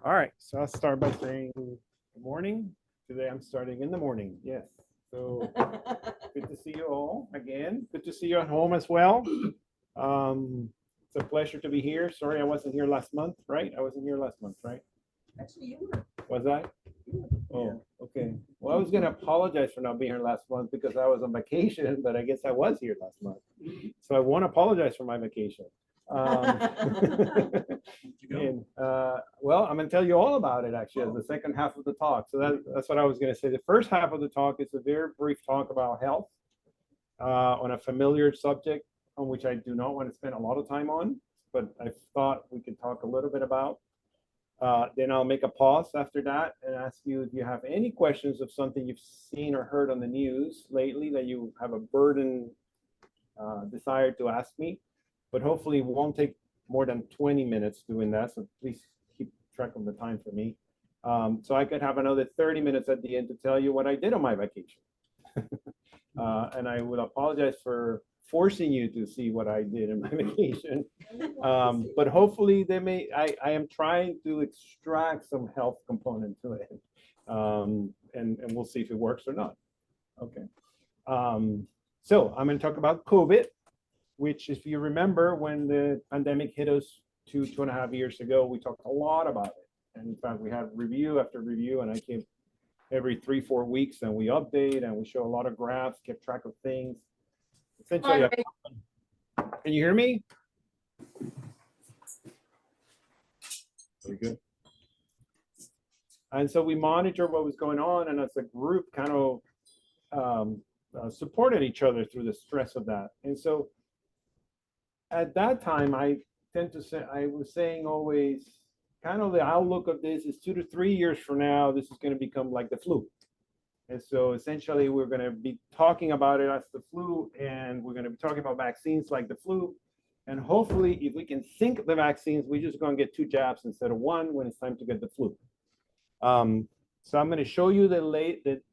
All right, so I'll start by saying good morning. Today I'm starting in the morning. Yes. So good to see you all again. Good to see you at home as well. It's a pleasure to be here. Sorry I wasn't here last month, right? I wasn't here last month, right? Actually, you were. Was I? Oh, okay. Well, I was going to apologize for not being here last month because I was on vacation, but I guess I was here last month. So I won't apologize for my vacation. And, well, I'm going to tell you all about it actually as the second half of the talk. So that's what I was going to say. The first half of the talk is a very brief talk about health on a familiar subject on which I do not want to spend a lot of time on, but I thought we could talk a little bit about. Then I'll make a pause after that and ask you if you have any questions of something you've seen or heard on the news lately that you have a burden desire to ask me. But hopefully it won't take more than 20 minutes doing that. So please keep track of the time for me. So I could have another 30 minutes at the end to tell you what I did on my vacation. And I would apologize for forcing you to see what I did in my vacation. But hopefully I am trying to extract some health component to it. And we'll see if it works or not. Okay. So I'm going to talk about COVID, which if you remember when the pandemic hit us 2.5 years ago, we talked a lot about it. And in fact, we had review after review, and I came every 3-4 weeks and we update and we show a lot of graphs, kept track of things. Essentially, can you hear me? Very good. And so we monitor what was going on, and as a group kind of supported each other through the stress of that. And so at that time, I was saying always, kind of the outlook of this is 2 to 3 years from now, this is going to become like the flu. And so essentially, we're going to be talking about it as the flu, and we're going to be talking about vaccines like the flu. And hopefully, if we can sync the vaccines, we're just going to get 2 jabs instead of 1 when it's time to get the flu. So I'm going to show you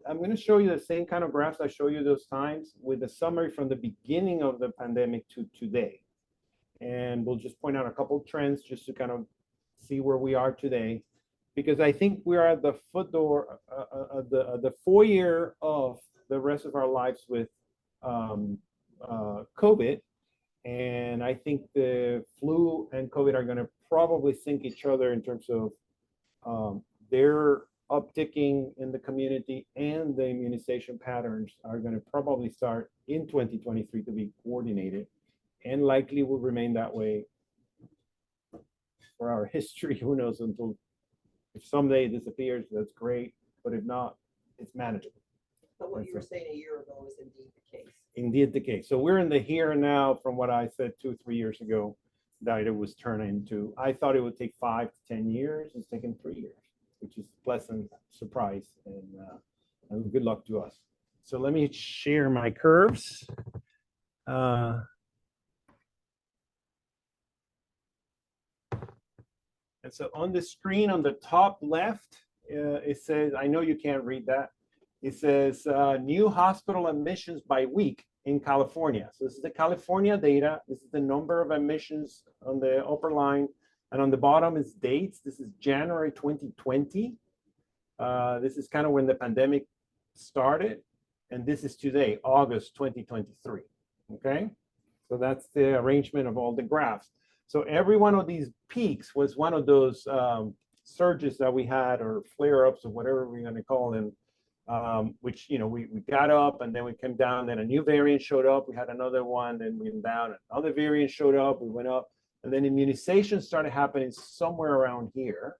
I'm going to show you the same kind of graphs I show you those times with a summary from the beginning of the pandemic to today. And we'll just point out a couple of trends just to kind of see where we are today, because I think we're at the foot door, the foyer of the rest of our lives with COVID. And I think the flu and COVID are going to probably sync each other in terms of their upticking in the community, and the immunization patterns are going to probably start in 2023 to be coordinated, and likely will remain that way for our history. Who knows, until if someday it disappears, that's great, but if not, it's manageable. But what you were saying a year ago is indeed the case. Indeed the case. So we're in the here and now from what I said 2 or 3 years ago that it was turning into. I thought it would take 5 to 10 years. It's taken 3 years, which is a pleasant surprise, and good luck to us. So let me share my curves. And so on the screen on the top left, it says, I know you can't read that. It says new hospital admissions by week in California. So this is the California data. This is the number of admissions on the upper line. And on the bottom is dates. This is January 2020. This is kind of when the pandemic started. And this is today, August 2023. Okay? So that's the arrangement of all the graphs. So every one of these peaks was one of those surges that we had, or flare-ups, or whatever we're going to call them, which, you know, we got up and then we came down, then a new variant showed up, we had another one, then we went down, another variant showed up, we went up, and then immunization started happening somewhere around here.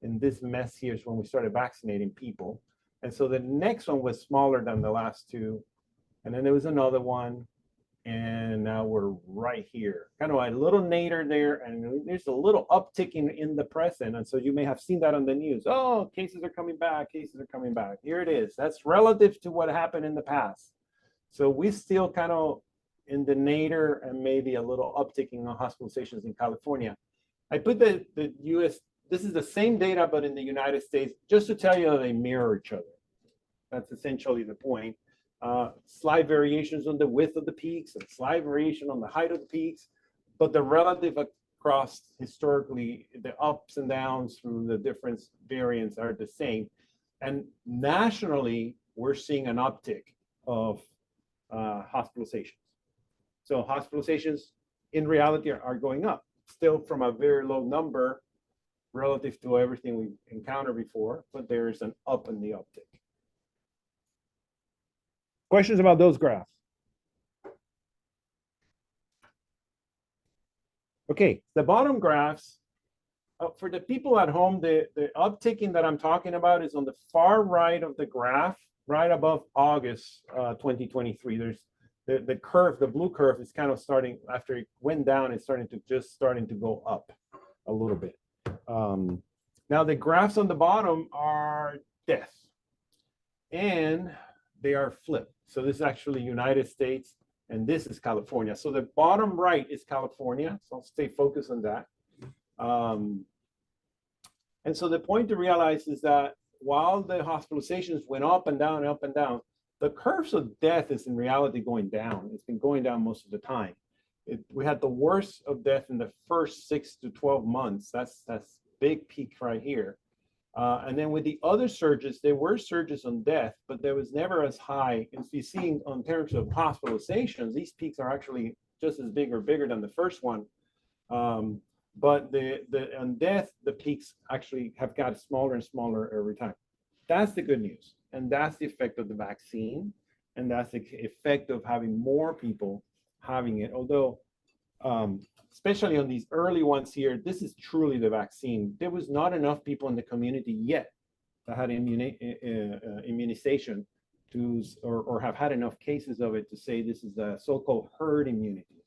And this mess here is when we started vaccinating people. And so the next one was smaller than the last two. And then there was another one. And now we're right here, kind of a little nadir there, and there's a little uptick in the present. And so you may have seen that on the news. Oh, cases are coming back, cases are coming back. Here it is. That's relative to what happened in the past. So we still kind of in the nadir and maybe a little upticking on hospitalizations in California. I put the US, this is the same data, but in the United States, just to tell you that they mirror each other. That's essentially the point. Slight variations on the width of the peaks and slight variation on the height of the peaks, but the relative across historically, the ups and downs from the different variants are the same. And nationally, we're seeing an uptick of hospitalizations. So hospitalizations in reality are going up, still from a very low number relative to everything we've encountered before, but there is an up in the uptick. Questions about those graphs? Okay, the bottom graphs, for the people at home, the upticking that I'm talking about is on the far right of the graph, right above August 2023. There's the curve, the blue curve is kind of starting, after it went down, it's starting to go up a little bit. Now the graphs on the bottom are deaths, and they are flipped. So this is actually United States, and this is California. So the bottom right is California, so I'll stay focused on that. And so the point to realize is that while the hospitalizations went up and down, the curves of death is in reality going down. It's been going down most of the time. We had the worst of death in the first 6 to 12 months. That's big peak right here. And then with the other surges, there were surges on death, but there was never as high. As you see in terms of hospitalizations, these peaks are actually just as big or bigger than the first one. But on death, the peaks actually have got smaller and smaller every time. That's the good news. And that's the effect of the vaccine. And that's the effect of having more people having it. Although, especially on these early ones here, this is truly the vaccine. There was not enough people in the community yet that had immunization to, or have had enough cases of it to say this is the so-called herd immunity.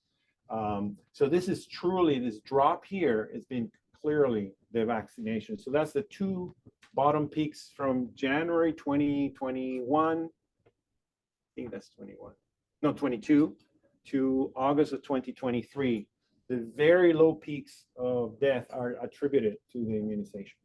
So this is truly, this drop here has been clearly the vaccination. So that's the two bottom peaks from January 2021, I think that's 21, no, 22, to August of 2023. The very low peaks of death are attributed to the immunization.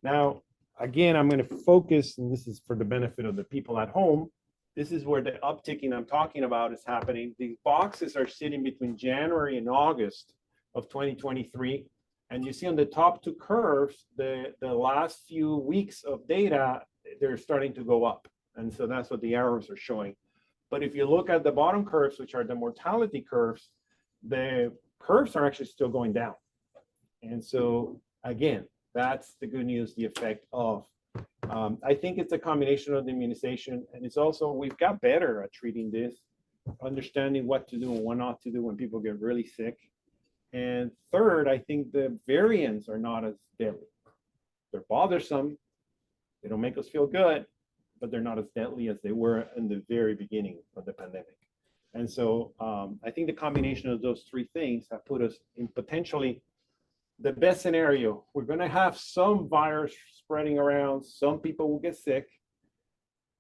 Now, again, I'm going to focus, and this is for the benefit of the people at home. This is where the upticking I'm talking about is happening. These boxes are sitting between January and August of 2023. And you see on the top two curves, the last few weeks of data, they're starting to go up. And so that's what the arrows are showing. But if you look at the bottom curves, which are the mortality curves, the curves are actually still going down. And so again, that's the good news, the effect of. I think it's a combination of the immunization, and it's also, we've got better at treating this, understanding what to do and what not to do when people get really sick. And third, I think the variants are not as deadly. They're bothersome, they don't make us feel good, but they're not as deadly as they were in the very beginning of the pandemic. And so I think the combination of those three things have put us in potentially the best scenario. We're going to have some virus spreading around. Some people will get sick,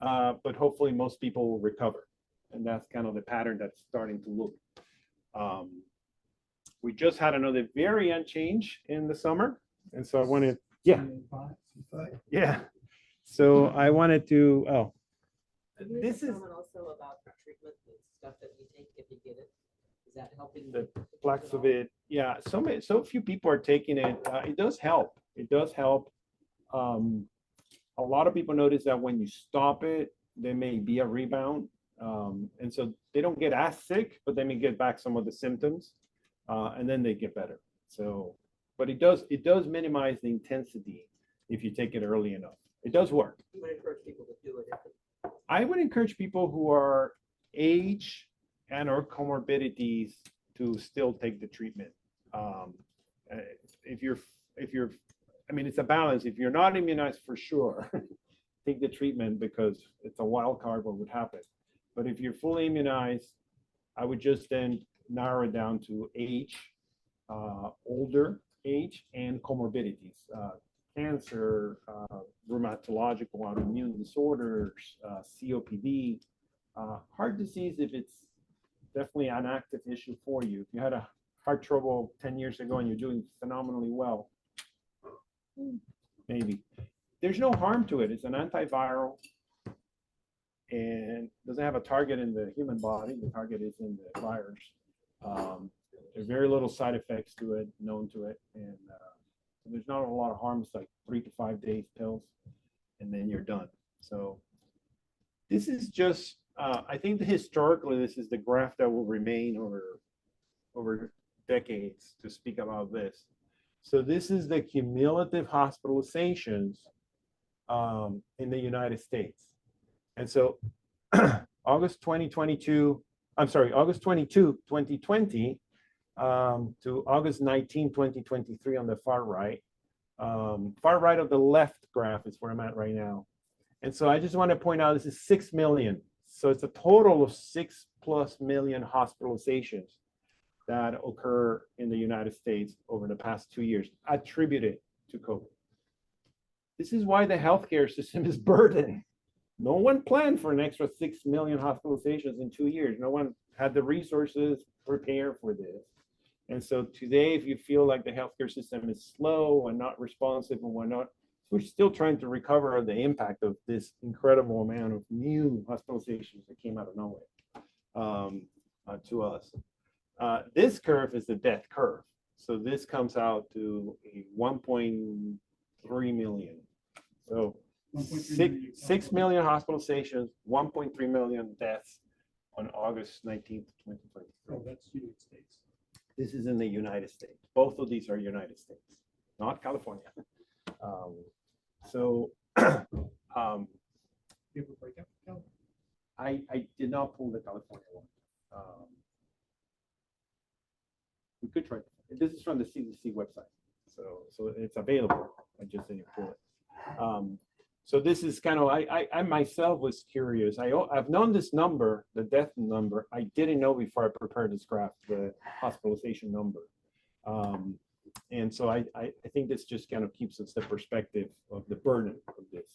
but hopefully most people will recover. And that's kind of the pattern that's starting to look. We just had another variant change in the summer. And so I wanted, yeah. So I wanted to, this is also about the treatment and stuff that you take if you get it. Is that helping? The Flaxovid, yeah. So few people are taking it. It does help. It does help. A lot of people notice that when you stop it, there may be a rebound, and so they don't get as sick, but they may get back some of the symptoms, and then they get better. So, but it does minimize the intensity if you take it early enough. It does work. You would encourage people to do it. I would encourage people who are age and or comorbidities to still take the treatment. If you're, I mean, it's a balance. If you're not immunized, for sure, take the treatment because it's a wild card what would happen. But if you're fully immunized, I would just then narrow it down to age, older age, and comorbidities. Cancer, rheumatological autoimmune disorders, COPD, heart disease, if it's definitely an active issue for you. If you had a heart trouble 10 years ago and you're doing phenomenally well, maybe. There's no harm to it. It's an antiviral and doesn't have a target in the human body. The target is in the virus. There's very little side effects to it, known to it, and there's not a lot of harm. It's like 3 to 5 days pills, and then you're done. So this is just, I think that historically, this is the graph that will remain over decades to speak about this. So this is the cumulative hospitalizations in the United States. And so August 2022, I'm sorry, August 22, 2020 to August 19, 2023 on the far right. Far right of the left graph is where I'm at right now. And so I just want to point out this is 6 million. So it's a total of 6+ million hospitalizations that occur in the United States over the past 2 years, attributed to COVID. This is why the healthcare system is burdened. No one planned for an extra 6 million hospitalizations in 2 years. No one had the resources prepared for this. And so today, if you feel like the healthcare system is slow and not responsive and whatnot, we're still trying to recover the impact of this incredible amount of new hospitalizations that came out of nowhere to us. This curve is the death curve. So this comes out to a 1.3 million. So 6 million hospitalizations, 1.3 million deaths on August 19th, 2020. Oh, that's United States. This is in the United States. Both of these are United States, not California. So You have a breakout? No. I did not pull the California one. We could try. This is from the CDC website, so it's available. I just didn't pull it. So this is kind of, I myself was curious. I've known this number, the death number. I didn't know before I prepared this graph, the hospitalization number. And so I think this just kind of keeps us the perspective of the burden of this.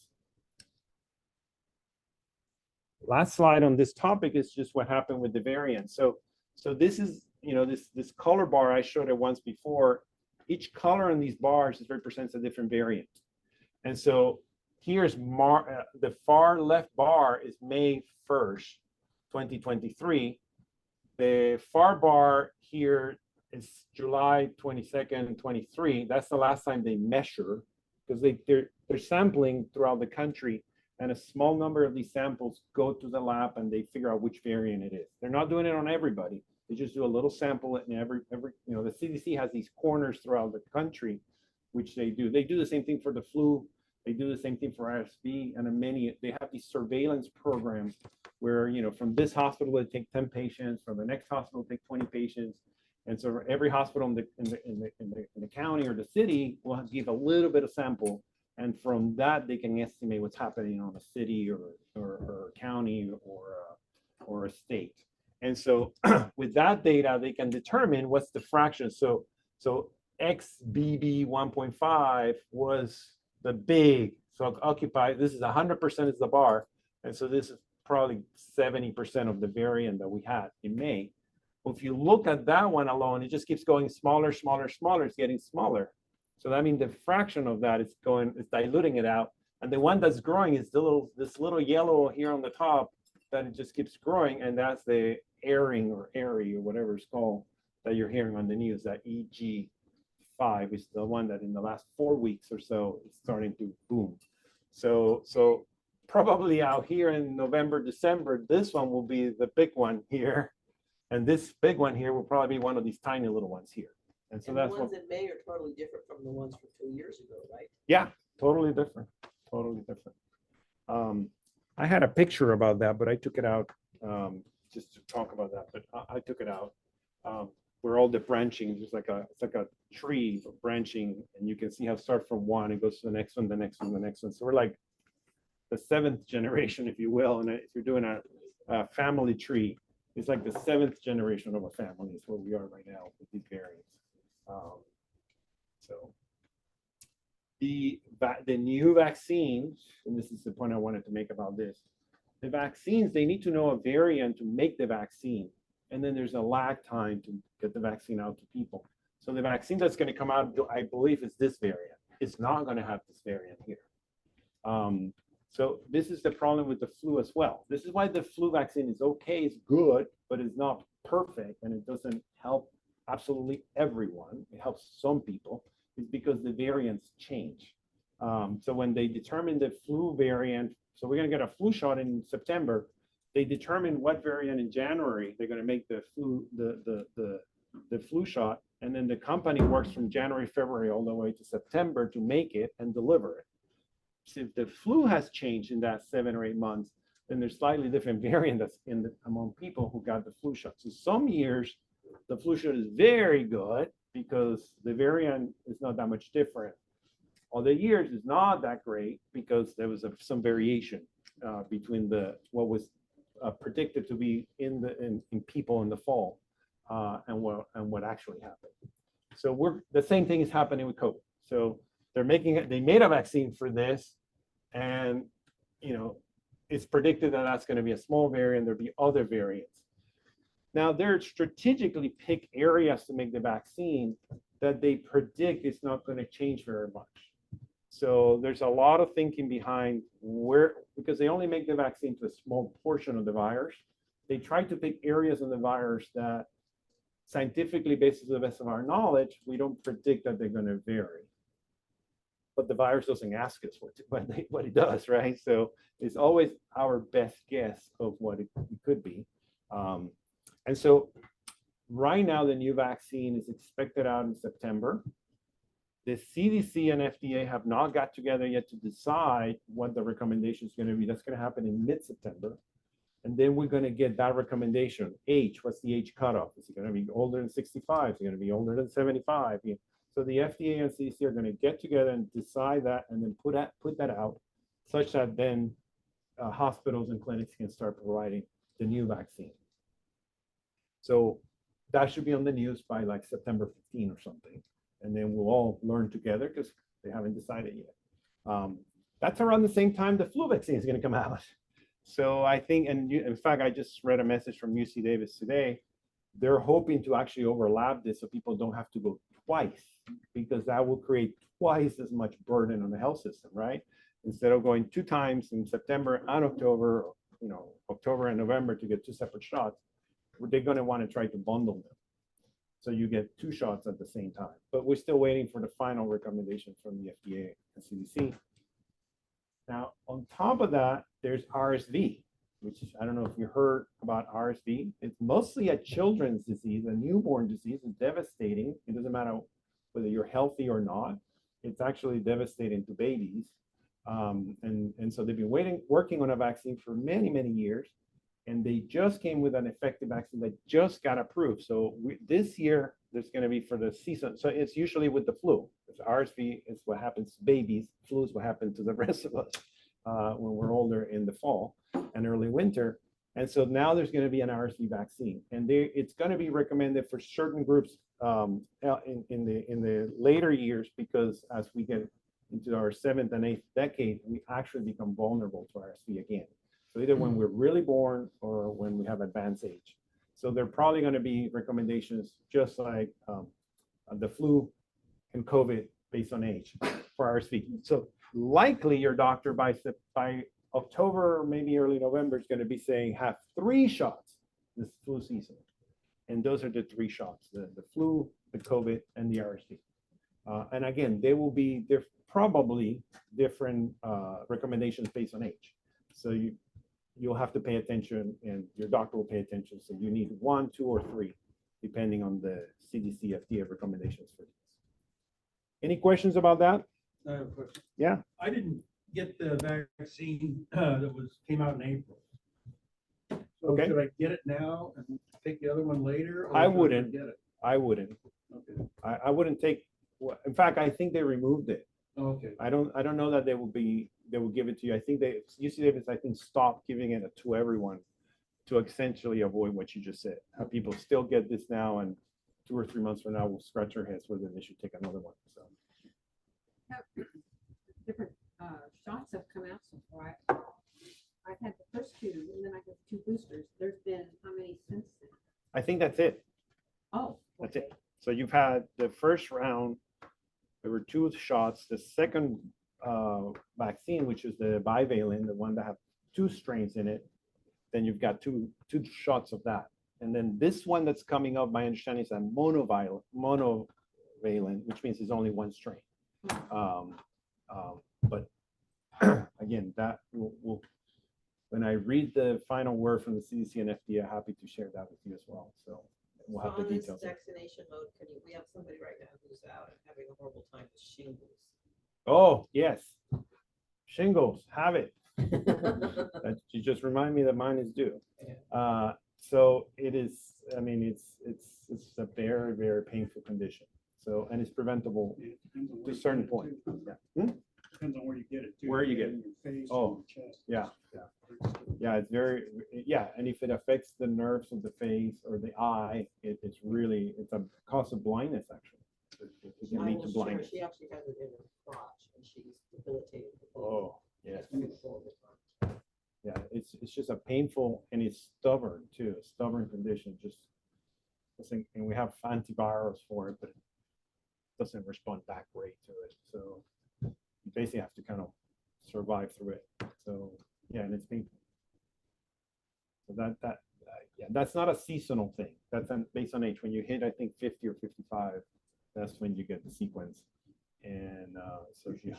Last slide on this topic is just what happened with the variant. So this is, this color bar, I showed it once before. Each color in these bars represents a different variant. And so here's the far left bar is May 1st, 2023. The far bar here is July 22nd, 23. That's the last time they measure, because they're sampling throughout the country, and a small number of these samples go to the lab and they figure out which variant it is. They're not doing it on everybody. They just do a little sample in every, the CDC has these corners throughout the country, which they do. They do the same thing for the flu. They do the same thing for RSV, and they have these surveillance programs where, from this hospital they take 10 patients, from the next hospital take 20 patients, and so every hospital in the county or the city will give a little bit of sample, and from that they can estimate what's happening on a city or county or a state. And so with that data, they can determine what's the fraction. So XBB 1.5 was the big, so occupy, this is 100% is the bar. And so this is probably 70% of the variant that we had in May. Well, if you look at that one alone, it just keeps going smaller, smaller, smaller. It's getting smaller. So that means the fraction of that is diluting it out. And the one that's growing is this little yellow here on the top that it just keeps growing. And that's the airing or airy or whatever it's called that you're hearing on the news, that EG5 is the one that in the last 4 weeks or so is starting to boom. So probably out here in November, December, this one will be the big one here. And this big one here will probably be one of these tiny little ones here. And so that's the ones in May are totally different from the ones from 2 years ago, right? Yeah, totally different. Totally different. I had a picture about that, but I took it out just to talk about that. But I took it out. Where all the branching, it's like a tree of branching, and you can see how it starts from one, it goes to the next one, the next one, the next one. So we're like the 7th generation, if you will. And if you're doing a family tree, it's like the 7th generation of a family is where we are right now with these variants. So the new vaccines, and this is the point I wanted to make about this, the vaccines, they need to know a variant to make the vaccine. And then there's a lag time to get the vaccine out to people. So the vaccine that's going to come out, I believe, is this variant. It's not going to have this variant here. So this is the problem with the flu as well. This is why the flu vaccine is okay, it's good, but it's not perfect, and it doesn't help absolutely everyone, it helps some people, is because the variants change. So when they determine the flu variant, so we're going to get a flu shot in September, they determine what variant in January they're going to make the flu shot, and then the company works from January, February, all the way to September to make it and deliver it. So if the flu has changed in that 7 or 8 months, then there's slightly different variant that's among people who got the flu shot. So some years, the flu shot is very good because the variant is not that much different. Other years is not that great because there was some variation between what was predicted to be in people in the fall and what actually happened. So the same thing is happening with COVID. So they made a vaccine for this, and it's predicted that that's going to be a small variant. There'll be other variants. Now they're strategically pick areas to make the vaccine that they predict it's not going to change very much. So there's a lot of thinking behind because they only make the vaccine to a small portion of the virus. They try to pick areas of the virus that scientifically, based on the best of our knowledge, we don't predict that they're going to vary. But the virus doesn't ask us what it does, right? So it's always our best guess of what it could be. And so right now, the new vaccine is expected out in September. The CDC and FDA have not got together yet to decide what the recommendation is going to be. That's going to happen in mid-September. And then we're going to get that recommendation. Age, what's the age cutoff? Is it going to be older than 65? Is it going to be older than 75? So the FDA and CDC are going to get together and decide that, and then put that out such that then hospitals and clinics can start providing the new vaccine. So that should be on the news by like September 15 or something. And then we'll all learn together because they haven't decided yet. That's around the same time the flu vaccine is going to come out. So I think, and in fact, I just read a message from UC Davis today. They're hoping to actually overlap this so people don't have to go twice, because that will create twice as much burden on the health system, right? Instead of going 2 times in September and October, October and November to get 2 separate shots, they're going to want to try to bundle them. So you get 2 shots at the same time. But we're still waiting for the final recommendation from the FDA and CDC. Now, on top of that, there's RSV, which is, I don't know if you heard about RSV. It's mostly a children's disease, a newborn disease. It's devastating. It doesn't matter whether you're healthy or not. It's actually devastating to babies. And so they've been working on a vaccine for many, many years. And they just came with an effective vaccine that just got approved. So this year, there's going to be for the season. So it's usually with the flu. It's RSV is what happens to babies. Flu is what happens to the rest of us when we're older in the fall and early winter. And so now there's going to be an RSV vaccine. And it's going to be recommended for certain groups in the later years, because as we get into our 7th and 8th decade, we actually become vulnerable to RSV again. So either when we're really born or when we have advanced age. So there are probably going to be recommendations just like the flu and COVID based on age for RSV. So likely your doctor by October, or maybe early November, is going to be saying have 3 shots this flu season. And those are the 3 shots, the flu, the COVID, and the RSV. And again, they will be probably different recommendations based on age. So you'll have to pay attention, and your doctor will pay attention. So you need 1, 2, or 3, depending on the CDC, FDA recommendations for this. Any questions about that? I have a question. Yeah. I didn't get the vaccine that came out in April. So Okay. should I get it now and take the other one later? Or I should wouldn't. Get it. I wouldn't. Okay. I wouldn't take. In fact, I think they removed it. Okay. I don't know that they will give it to you. I think UC Davis, I think, stopped giving it to everyone to essentially avoid what you just said. How people still get this now, and 2 or 3 months from now, we'll scratch our heads whether they should take another one. So Different shots have come out so far. I've had the first 2, and then I got 2 boosters. There's been how many since then? I think that's it. Oh, That's okay. it. So you've had the first round. There were 2 shots. The second vaccine, which is the bivalent, the one that have 2 strains in it, then you've got two shots of that. And then this one that's coming up, my understanding is a monovalent, which means it's only one strain. But again, that will, when I read the final word from the CDC and FDA, I'm happy to share that with you as well. So we'll have the On this details. vaccination mode, we have somebody right now who's out and having a horrible time with shingles. Oh, yes. Shingles, have it. You just remind me that mine is due. So it is, I mean, it's a very, very painful condition. So, and it's preventable Yeah, it depends on to where a you certain get it, point. too. Yeah. Depends on where you get it. too. Where you If get in your face Oh, or your chest. Yeah, yeah, it's very, yeah, and if it affects the nerves of the face or the eye, it's really, it's a cause of blindness, actually. It can I lead will to share, blindness. she actually has it in her crotch and she's debilitated. Oh, yes. She's having a horrible time. Yeah, it's just a painful, and it's stubborn too, a stubborn condition, just, and we have antivirals for it, but it doesn't respond back great to it. So you basically have to kind of survive through it. So, yeah, and it's painful. So yeah, that's not a seasonal thing. That's based on age. When you hit, I think 50 or 55, that's when you get the sequence. And so yeah,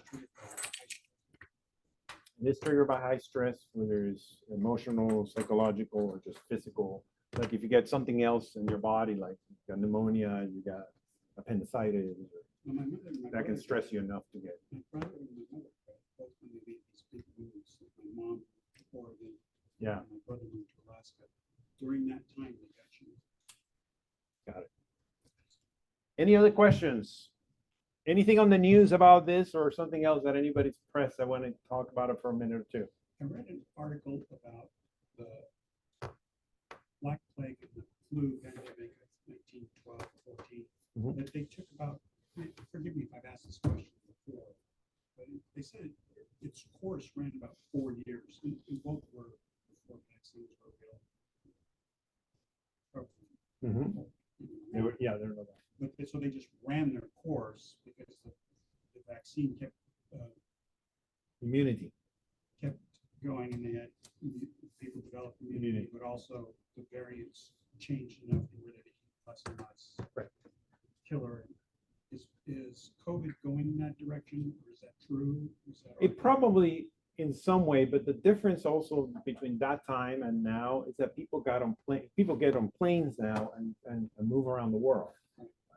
it is triggered by high stress, whether it's emotional, psychological, or just physical. Like if you get something else in your body, like you got pneumonia, you got appendicitis, Well, my mother and my that can brother- stress you enough to get. My brother and my mother, both when they made these big moves, like my mom to Oregon. Yeah. and my brother moved to Alaska. During that time, they got shingles. Got it. Any other questions? Anything on the news about this or something else that anybody's pressed? I want to talk about it for a minute or two. I read an article about the Black Plague and the flu pandemic of 1912, 14, Mhm. that they took about, forgive me if I've asked this question before, but they said its course ran about 4 years, and both were before vaccines were available. They were, yeah, they're not. But so they just ran their course because the vaccine kept Immunity. kept going, and they had people develop immunity, but also the variants changed enough where they became less and less Right. killer. Is COVID going in that direction, or is that true? Is that It probably in some way, but the difference also between that time and now is that people get on planes now and move around the world.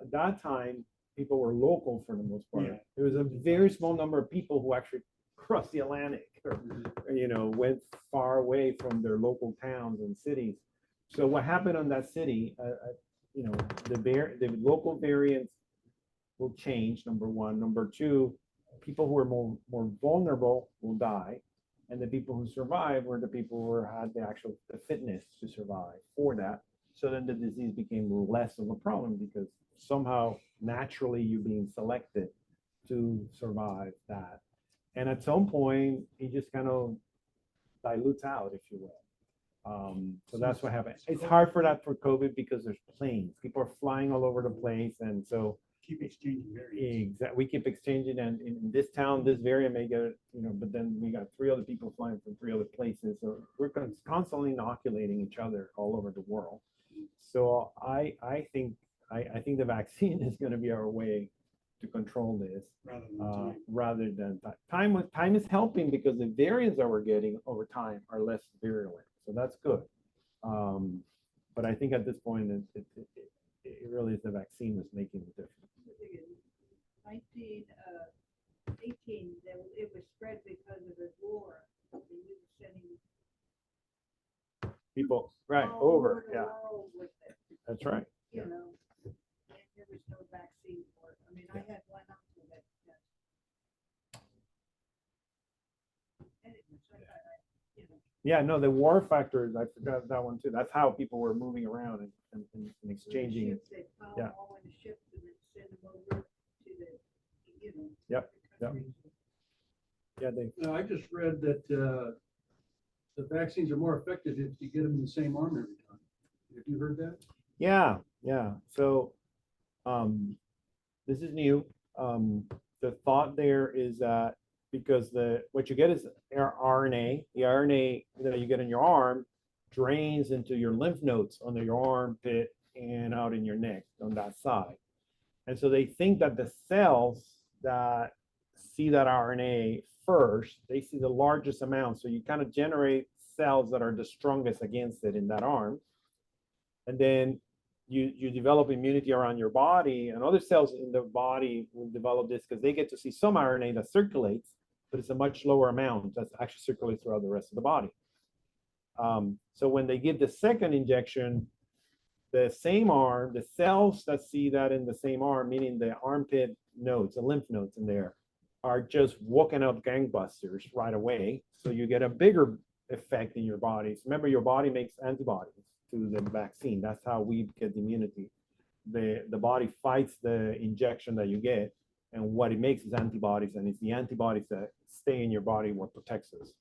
At that time, people were local for the most part. Yeah. There was a very small number of people who actually crossed the Atlantic or, went far away from their local towns and cities. So what happened in that city, the local variants will change, number one. Number two, people who are more vulnerable will die. And the people who survive were the people who had the fitness to survive for that. So then the disease became less of a problem because somehow naturally you're being selected to survive that. And at some point, it just kind of dilutes out, if you will. So that's what happened. It's hard for COVID because there's planes. People are flying all over the place. And so keep exchanging variants? exactly, we keep exchanging, and in this town, this variant may get, but then we got 3 other people flying from 3 other places. So we're constantly inoculating each other all over the world. So I think the vaccine is going to be our way to control this Rather than rather than time. Time is helping because the variants that we're getting over time are less virulent. So that's good. But I think at this point, it really is the vaccine that's making the difference. 1918, it was spread because of the war. And we were sending People, right, all over, the yeah, world with it, that's right. and there was no vaccine for it. I mean, I had one uncle that. Anyways, Yeah, no, the war factors, I forgot that one too. That's how people were moving around and exchanging. They pile Yeah. them all in a ship and then send them over to the, Yep, yep. countries. Yeah, they, No, I just read that the vaccines are more effective if you get them in the same arm every time. Have you heard that? yeah. So, this is new. The thought there is that because what you get is RNA, the RNA that you get in your arm drains into your lymph nodes under your armpit and out in your neck on that side. And so they think that the cells that see that RNA first, they see the largest amount. So you kind of generate cells that are the strongest against it in that arm. And then you develop immunity around your body, and other cells in the body will develop this because they get to see some RNA that circulates, but it's a much lower amount that actually circulates throughout the rest of the body. So when they give the second injection, the same arm, the cells that see that in the same arm, meaning the armpit nodes, the lymph nodes in there, are just walking up gangbusters right away. So you get a bigger effect in your body. So remember, your body makes antibodies to the vaccine. That's how we get immunity. The body fights the injection that you get, and what it makes is antibodies, and it's the antibodies that stay in your body what protects us.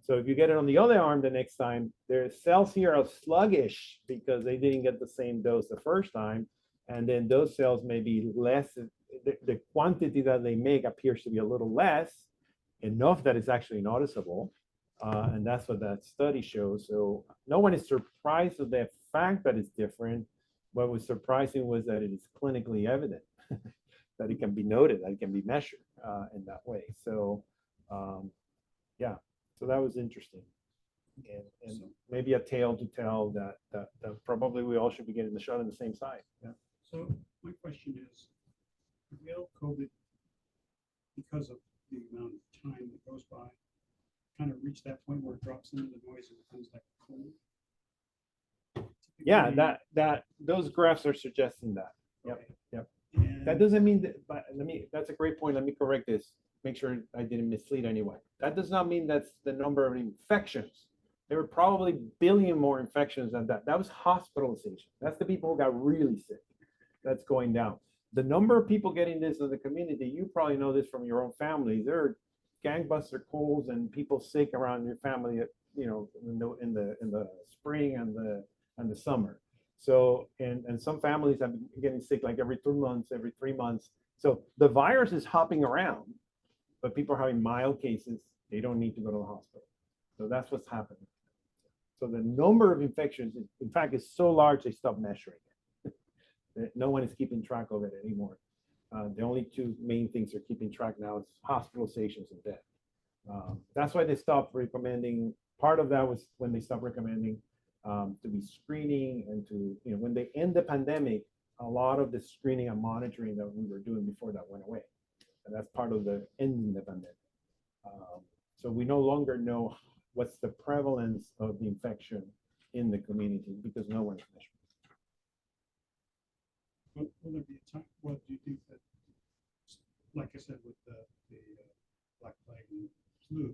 So if you get it on the other arm the next time, their cells here are sluggish because they didn't get the same dose the first time, and then those cells may be less, the quantity that they make appears to be a little less, enough that it's actually noticeable. And that's what that study shows. So no one is surprised with the fact that it's different. What was surprising was that it is clinically evident, that it can be noted, that it can be measured in that way. So yeah, so that was interesting. And maybe a tale to tell that probably we all should be getting the shot on the same side. Yeah. So my question is, will COVID, because of the amount of time that goes by, kind of reach that point where it drops into the noise and becomes like a cold? Yeah, Typically- those graphs are suggesting that. Yep, Okay. yep. And- That doesn't mean that, but that's a great point. Let me correct this. Make sure I didn't mislead anyone. That does not mean that's the number of infections. There were probably billion more infections than that. That was hospitalization. That's the people who got really sick. That's going down. The number of people getting this in the community, you probably know this from your own family. There are gangbuster colds and people sick around your family, you know, in the spring and the summer. So, and some families have been getting sick like every 2 months, every 3 months. So the virus is hopping around, but people are having mild cases. They don't need to go to the hospital. So that's what's happening. So the number of infections, in fact, is so large they stopped measuring it. No one is keeping track of it anymore. The only two main things they're keeping track now is hospitalizations and death. That's why they stopped recommending. Part of that was when they stopped recommending to be screening and to, you know, when they end the pandemic, a lot of the screening and monitoring that we were doing before that went away. And that's part of the ending the pandemic. So we no longer know what's the prevalence of the infection in the community because no one's measuring. Will there be a time, what do you think that, like I said, with the Black Plague and flu,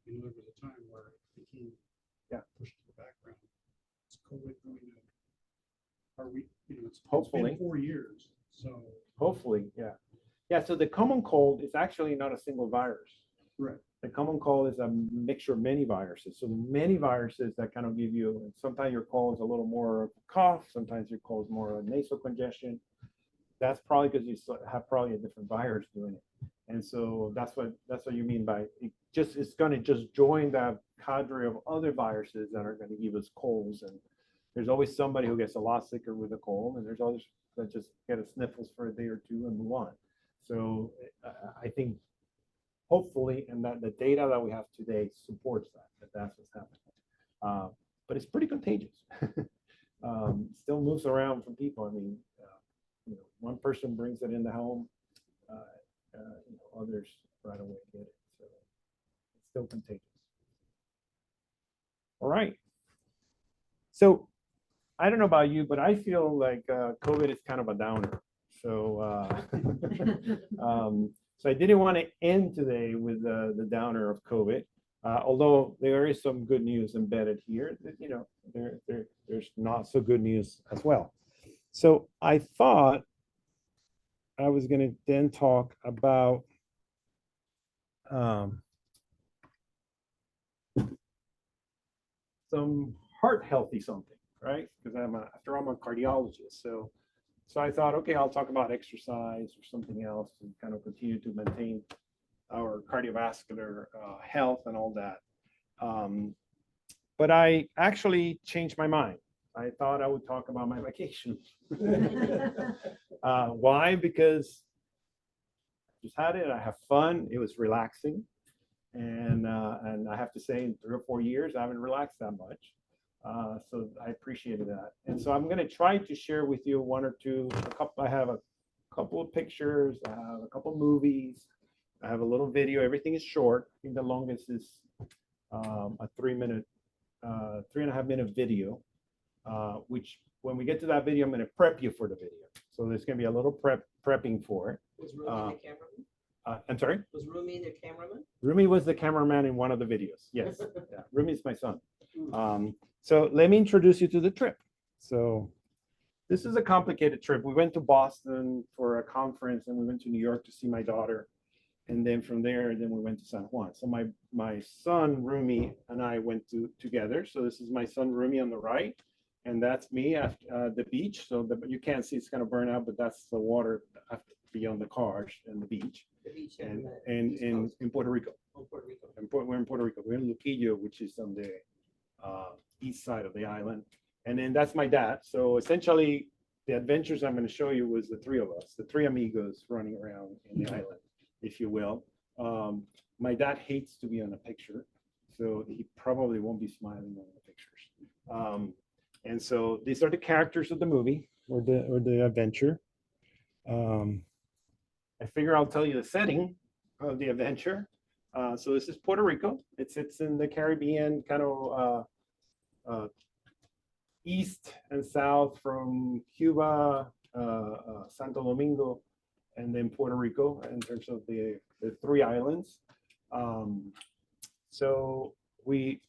you know, there was a time where it became pushed to the background. Is COVID going to, are we, you know, it's Hopefully. been 4 years, so. Hopefully, yeah. Yeah, so the common cold is actually not a single virus. Right. The common cold is a mixture of many viruses. So many viruses that kind of give you, sometimes your cold is a little more cough, sometimes your cold is more nasal congestion. That's probably because you have probably a different virus doing it. And so that's what you mean by it's going to just join that cadre of other viruses that are going to give us colds. And there's always somebody who gets a lot sicker with a cold, and there's others that just get a sniffles for a day or two and move on. So I think hopefully, and that the data that we have today supports that that's what's happening. But it's pretty contagious. Still moves around from people. I mean, you know, one person brings it in the home, you know, others right away get it. So it's still contagious. All right. So I don't know about you, but I feel like COVID is kind of a downer. So so I didn't want to end today with the downer of COVID, although there is some good news embedded here. That, you know, there's not so good news as well. So I thought I was going to then talk about some heart healthy something, right? Because after all, I'm a cardiologist. So I thought, okay, I'll talk about exercise or something else and kind of continue to maintain our cardiovascular health and all that. but I actually changed my mind. I thought I would talk about my vacation. Why? Because I just had it. I have fun. It was relaxing, and I have to say, in 3 or 4 years, I haven't relaxed that much. So I appreciated that. And so I'm going to try to share with you one or two. I have a couple of pictures. I have a couple of movies. I have a little video. Everything is short. I think the longest is a 3-minute, 3.5-minute video. Which when we get to that video, I'm going to prep you for the video. So there's going to be a little prepping for it. Was Rumi the cameraman? I'm sorry? Was Rumi the cameraman? Rumi was the cameraman in one of the videos. Yes. Yeah. Rumi is my son. So let me introduce you to the trip. So this is a complicated trip. We went to Boston for a conference and we went to New York to see my daughter. And then from there, then we went to San Juan. So my son, Rumi, and I went together. So this is my son, Rumi, on the right. And that's me at the beach. So you can't see, it's kind of burnt out, but that's the water beyond the cars and the beach. The beach And in in Puerto Rico. Puerto Rico. We're in Puerto Rico. We're in Luquillo, which is on the east side of the island. And then that's my dad. So essentially, the adventures I'm going to show you was the three of us, the three amigos running around in the island, if you will. My dad hates to be on a picture, so he probably won't be smiling on the pictures. And so these are the characters of the movie or the adventure. I figure I'll tell you the setting of the adventure. So this is Puerto Rico. It's in the Caribbean, kind of east and south from Cuba, Santo Domingo, and then Puerto Rico in terms of the 3 islands. So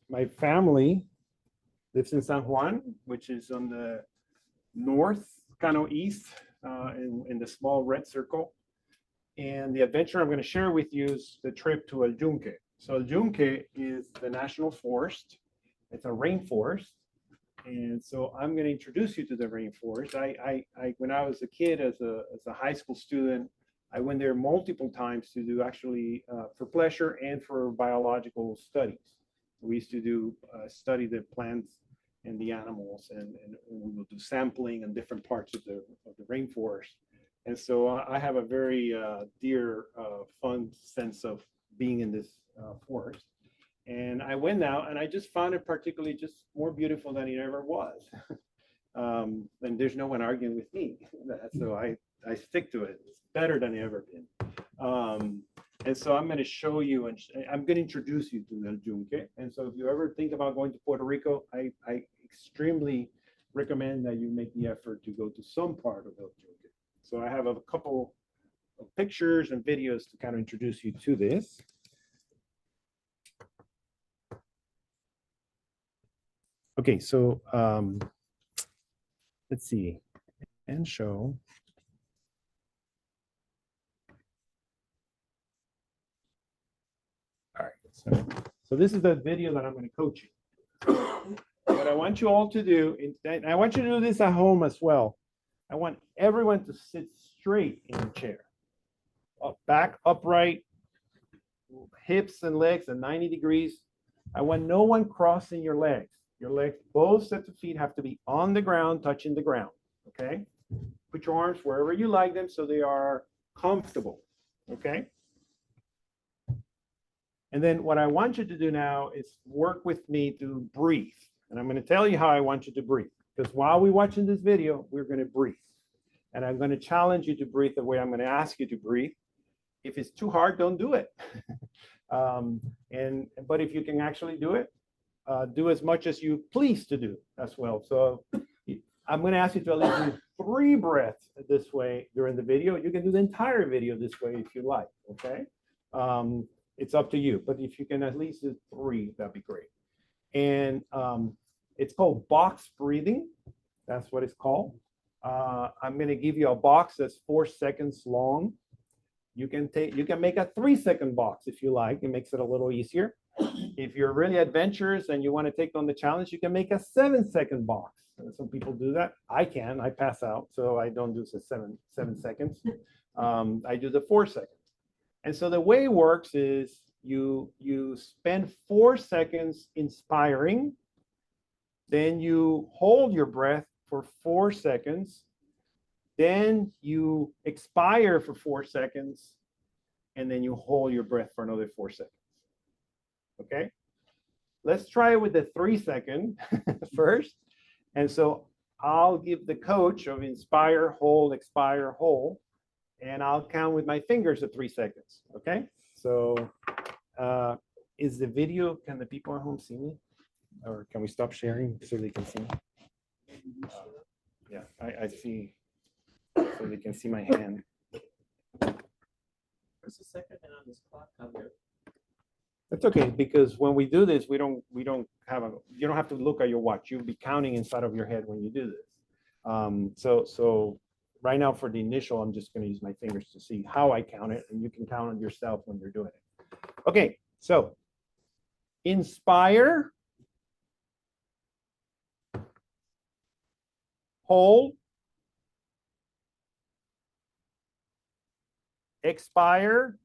my family lives in San Juan, which is on the north, kind of east, in the small red circle. And the adventure I'm going to share with you is the trip to El Yunque. So El Yunque is the national forest. It's a rainforest. And so I'm going to introduce you to the rainforest. When I was a kid, as a high school student, I went there multiple times to do actually for pleasure and for biological studies. We used to study the plants and the animals, and we would do sampling in different parts of the rainforest. And so I have a very dear, fun sense of being in this forest. And I went out and I just found it particularly just more beautiful than it ever was. And there's no one arguing with me. So I stick to it. It's better than it ever been. And so I'm going to show you, and I'm going to introduce you to El Yunque. And so if you ever think about going to Puerto Rico, I extremely recommend that you make the effort to go to some part of El Yunque. So I have a couple of pictures and videos to kind of introduce you to this. Okay, so let's see, and show. All right, so this is the video that I'm going to coach you. What I want you all to do, and I want you to do this at home as well. I want everyone to sit straight in the chair, back upright, hips and legs at 90 degrees. I want no one crossing your legs. Your legs, both sets of feet have to be on the ground, touching the ground, okay? Put your arms wherever you like them so they are comfortable, okay? And then what I want you to do now is work with me to breathe. And I'm going to tell you how I want you to breathe. Because while we're watching this video, we're going to breathe. And I'm going to challenge you to breathe the way I'm going to ask you to breathe. If it's too hard, don't do it. But if you can actually do it, do as much as you please to do as well. So I'm going to ask you to at least do 3 breaths this way during the video. You can do the entire video this way if you like, okay? It's up to you. But if you can at least do 3, that'd be great. And it's called box breathing. That's what it's called. I'm going to give you a box that's 4 seconds long. You can make a 3-second box if you like. It makes it a little easier. If you're really adventurous and you want to take on the challenge, you can make a 7-second box. Some people do that. I pass out, so I don't do the 7 seconds. I do the 4 seconds. And so the way it works is you spend 4 seconds inspiring Then you hold your breath for 4 seconds. Then you expire for 4 seconds. And then you hold your breath for another 4 seconds. Okay? Let's try it with the 3-second first. And so I'll give the coach of inspire, hold, expire, hold. And I'll count with my fingers at 3 seconds. Okay? So is the video, can the people at home see me? Or can we stop sharing so they can see me? Yeah, I see, so they can see my hand. Where's the second and on this clock on there? That's okay, because when we do this, we don't have you don't have to look at your watch. You'll be counting inside of your head when you do this. So right now for the initial, I'm just going to use my fingers to see how I count it, and you can count on yourself when you're doing it. Okay, so inspire, hold, expire,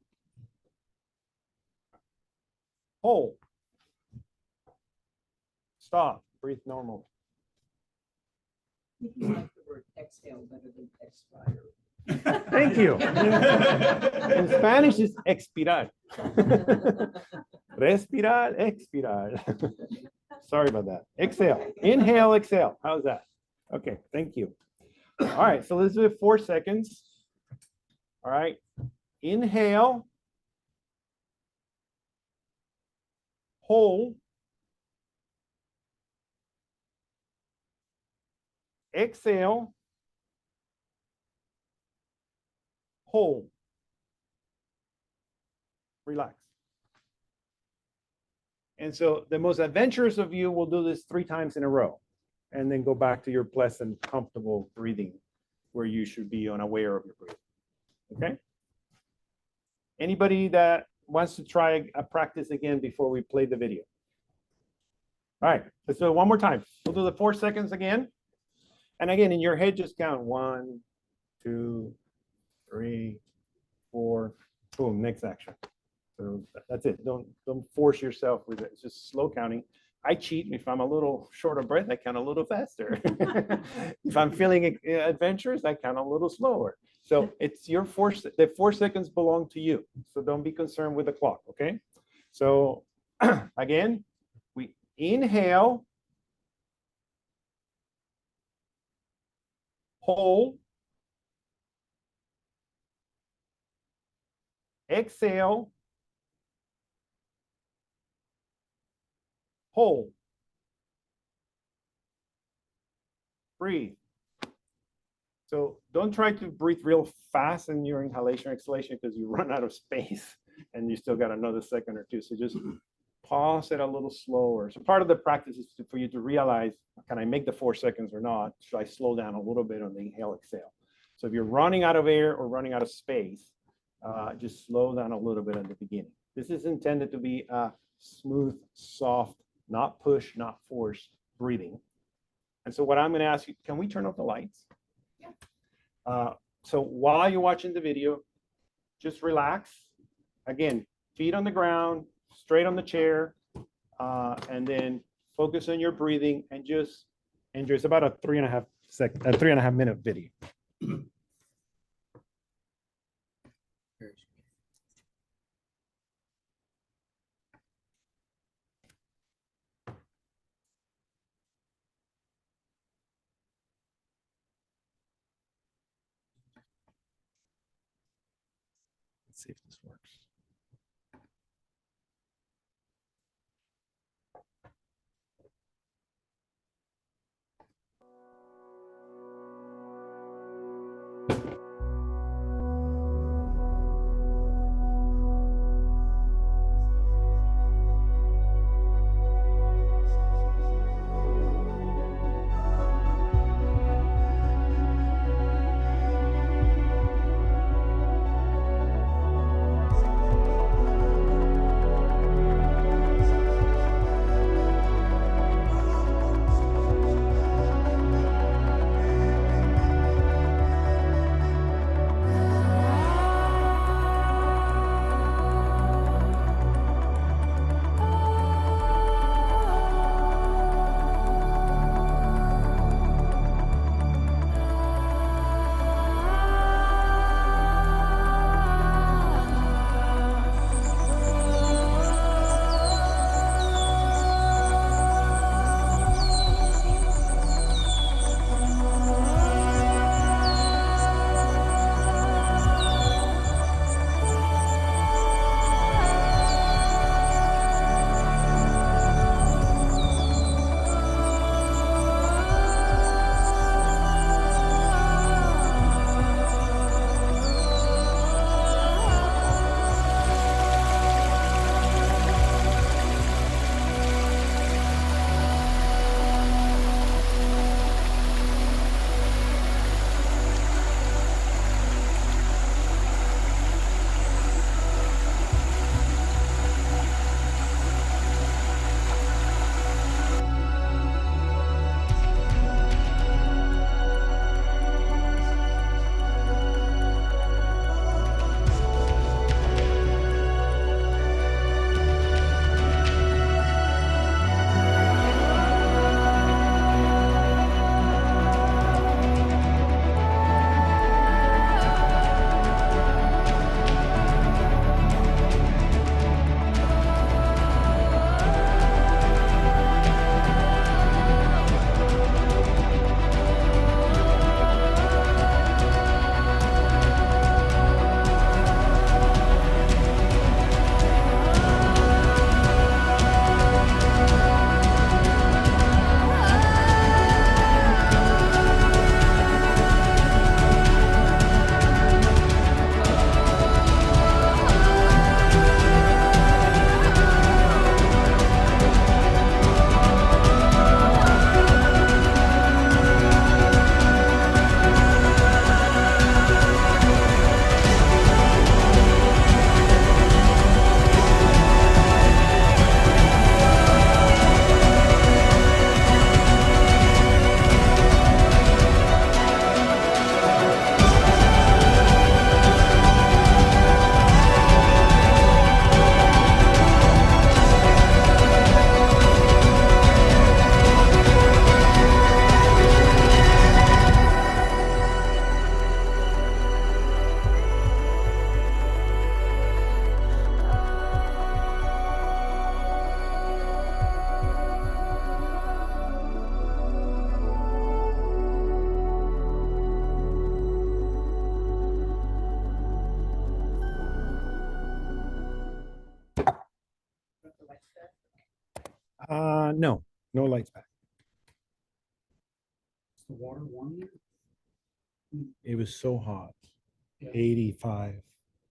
hold, stop, breathe normal. You like the word exhale better than expire. Thank you. In Spanish, it's expirar. Respirar, expirar. Sorry about that. Exhale. Inhale, exhale. How's that? Okay, thank you. All right, so let's do it 4 seconds. All right. Inhale. Hold. Exhale. Hold. Relax. And so the most adventurous of you will do this 3 times in a row and then go back to your pleasant, comfortable breathing where you should be unaware of your breathing. Okay? Anybody that wants to try a practice again before we play the video? All right, let's do it one more time. We'll do the 4 seconds again. And again, in your head, just count 1, 2, 3, 4, boom, next action. So that's it. Don't force yourself with it. It's just slow counting. I cheat. If I'm a little short of breath, I count a little faster. If I'm feeling adventurous, I count a little slower. So it's your the 4 seconds belong to you. So don't be concerned with the clock, okay? So again, we inhale, hold, exhale, hold, breathe. So don't try to breathe real fast in your inhalation or exhalation because you run out of space and you still got another second or two. So just pause it a little slower. So part of the practice is for you to realize, can I make the 4 seconds or not? Should I slow down a little bit on the inhale, exhale? So if you're running out of air or running out of space, just slow down a little bit at the beginning. This is intended to be a smooth, soft, not push, not force breathing. And so what I'm going to ask you, can we turn off the lights? Yeah. So while you're watching the video, just relax. Again, feet on the ground, straight on the chair, and then focus on your breathing and just enjoy. It's about a 3.5 minute video. Let's see if this works. the lights there? No, no lights back. Is the water warm there? It was so hot, Yeah. 85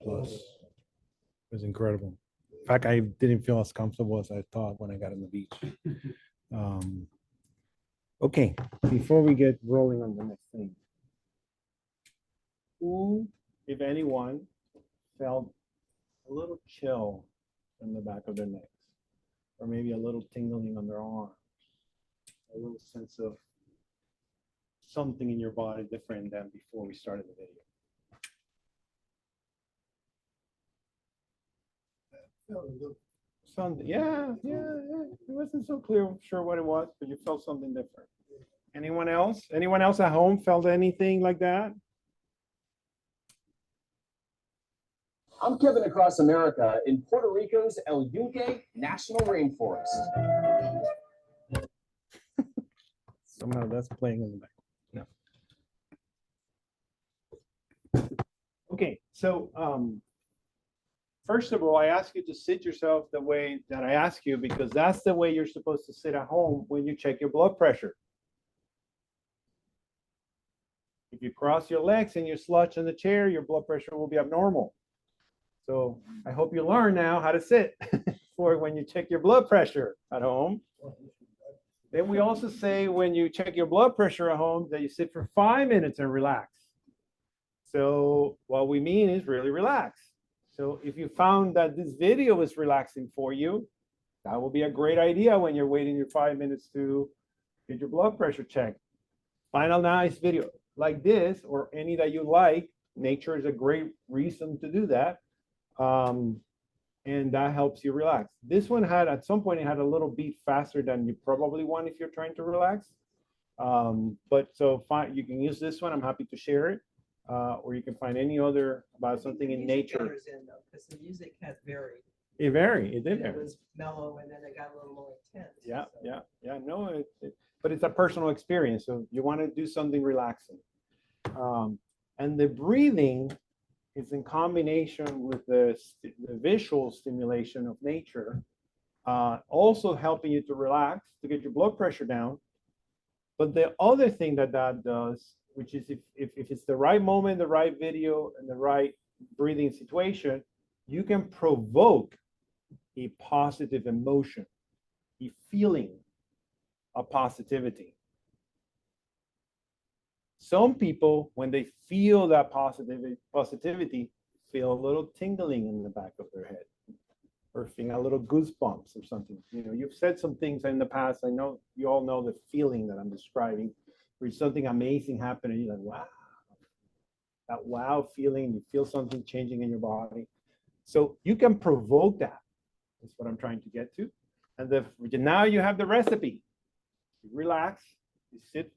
plus. It was incredible. In fact, I didn't feel as comfortable as I thought when I got on the beach. Okay, before we get rolling on the next thing. Who, if anyone, felt a little chill in the back of their necks? Or maybe a little tingling on their arms? A little sense of something in your body different than before we started the video. Something, yeah. It wasn't so clear, sure what it was, but you felt something different. Anyone else? Anyone else at home felt anything like that? I'm Kevin across America in Puerto Rico's El Yunque National Rainforest. Somehow that's playing in the back. No. Okay, so first of all, I ask you to sit yourself the way that I ask you, because that's the way you're supposed to sit at home when you check your blood pressure. If you cross your legs and you slouch in the chair, your blood pressure will be abnormal. So I hope you learn now how to sit for when you check your blood pressure at home. Then we also say when you check your blood pressure at home that you sit for 5 minutes and relax. So what we mean is really relax. So if you found that this video is relaxing for you, that will be a great idea when you're waiting your 5 minutes to get your blood pressure checked. Find a nice video like this or any that you like. Nature is a great reason to do that. And that helps you relax. This one had, at some point, it had a little beat faster than you probably want if you're trying to relax. But so fine, you can use this one. I'm happy to share it. Or you can find any other about something in nature. Because the music has varied. It varied. It did It vary. was mellow and then it got a little more intense. Yeah, so. yeah. No, but it's a personal experience. So you want to do something relaxing. And the breathing is in combination with the visual stimulation of nature, also helping you to relax, to get your blood pressure down. But the other thing that does, which is if it's the right moment, the right video, and the right breathing situation, you can provoke a positive emotion, a feeling of positivity. Some people, when they feel that positivity, feel a little tingling in the back of their head, or feel a little goosebumps or something. You know, you've said some things in the past. I know you all know the feeling that I'm describing, where something amazing happened and you're like, wow. That wow feeling, you feel something changing in your body. So you can provoke that. That's what I'm trying to get to. And now you have the recipe. You relax, you sit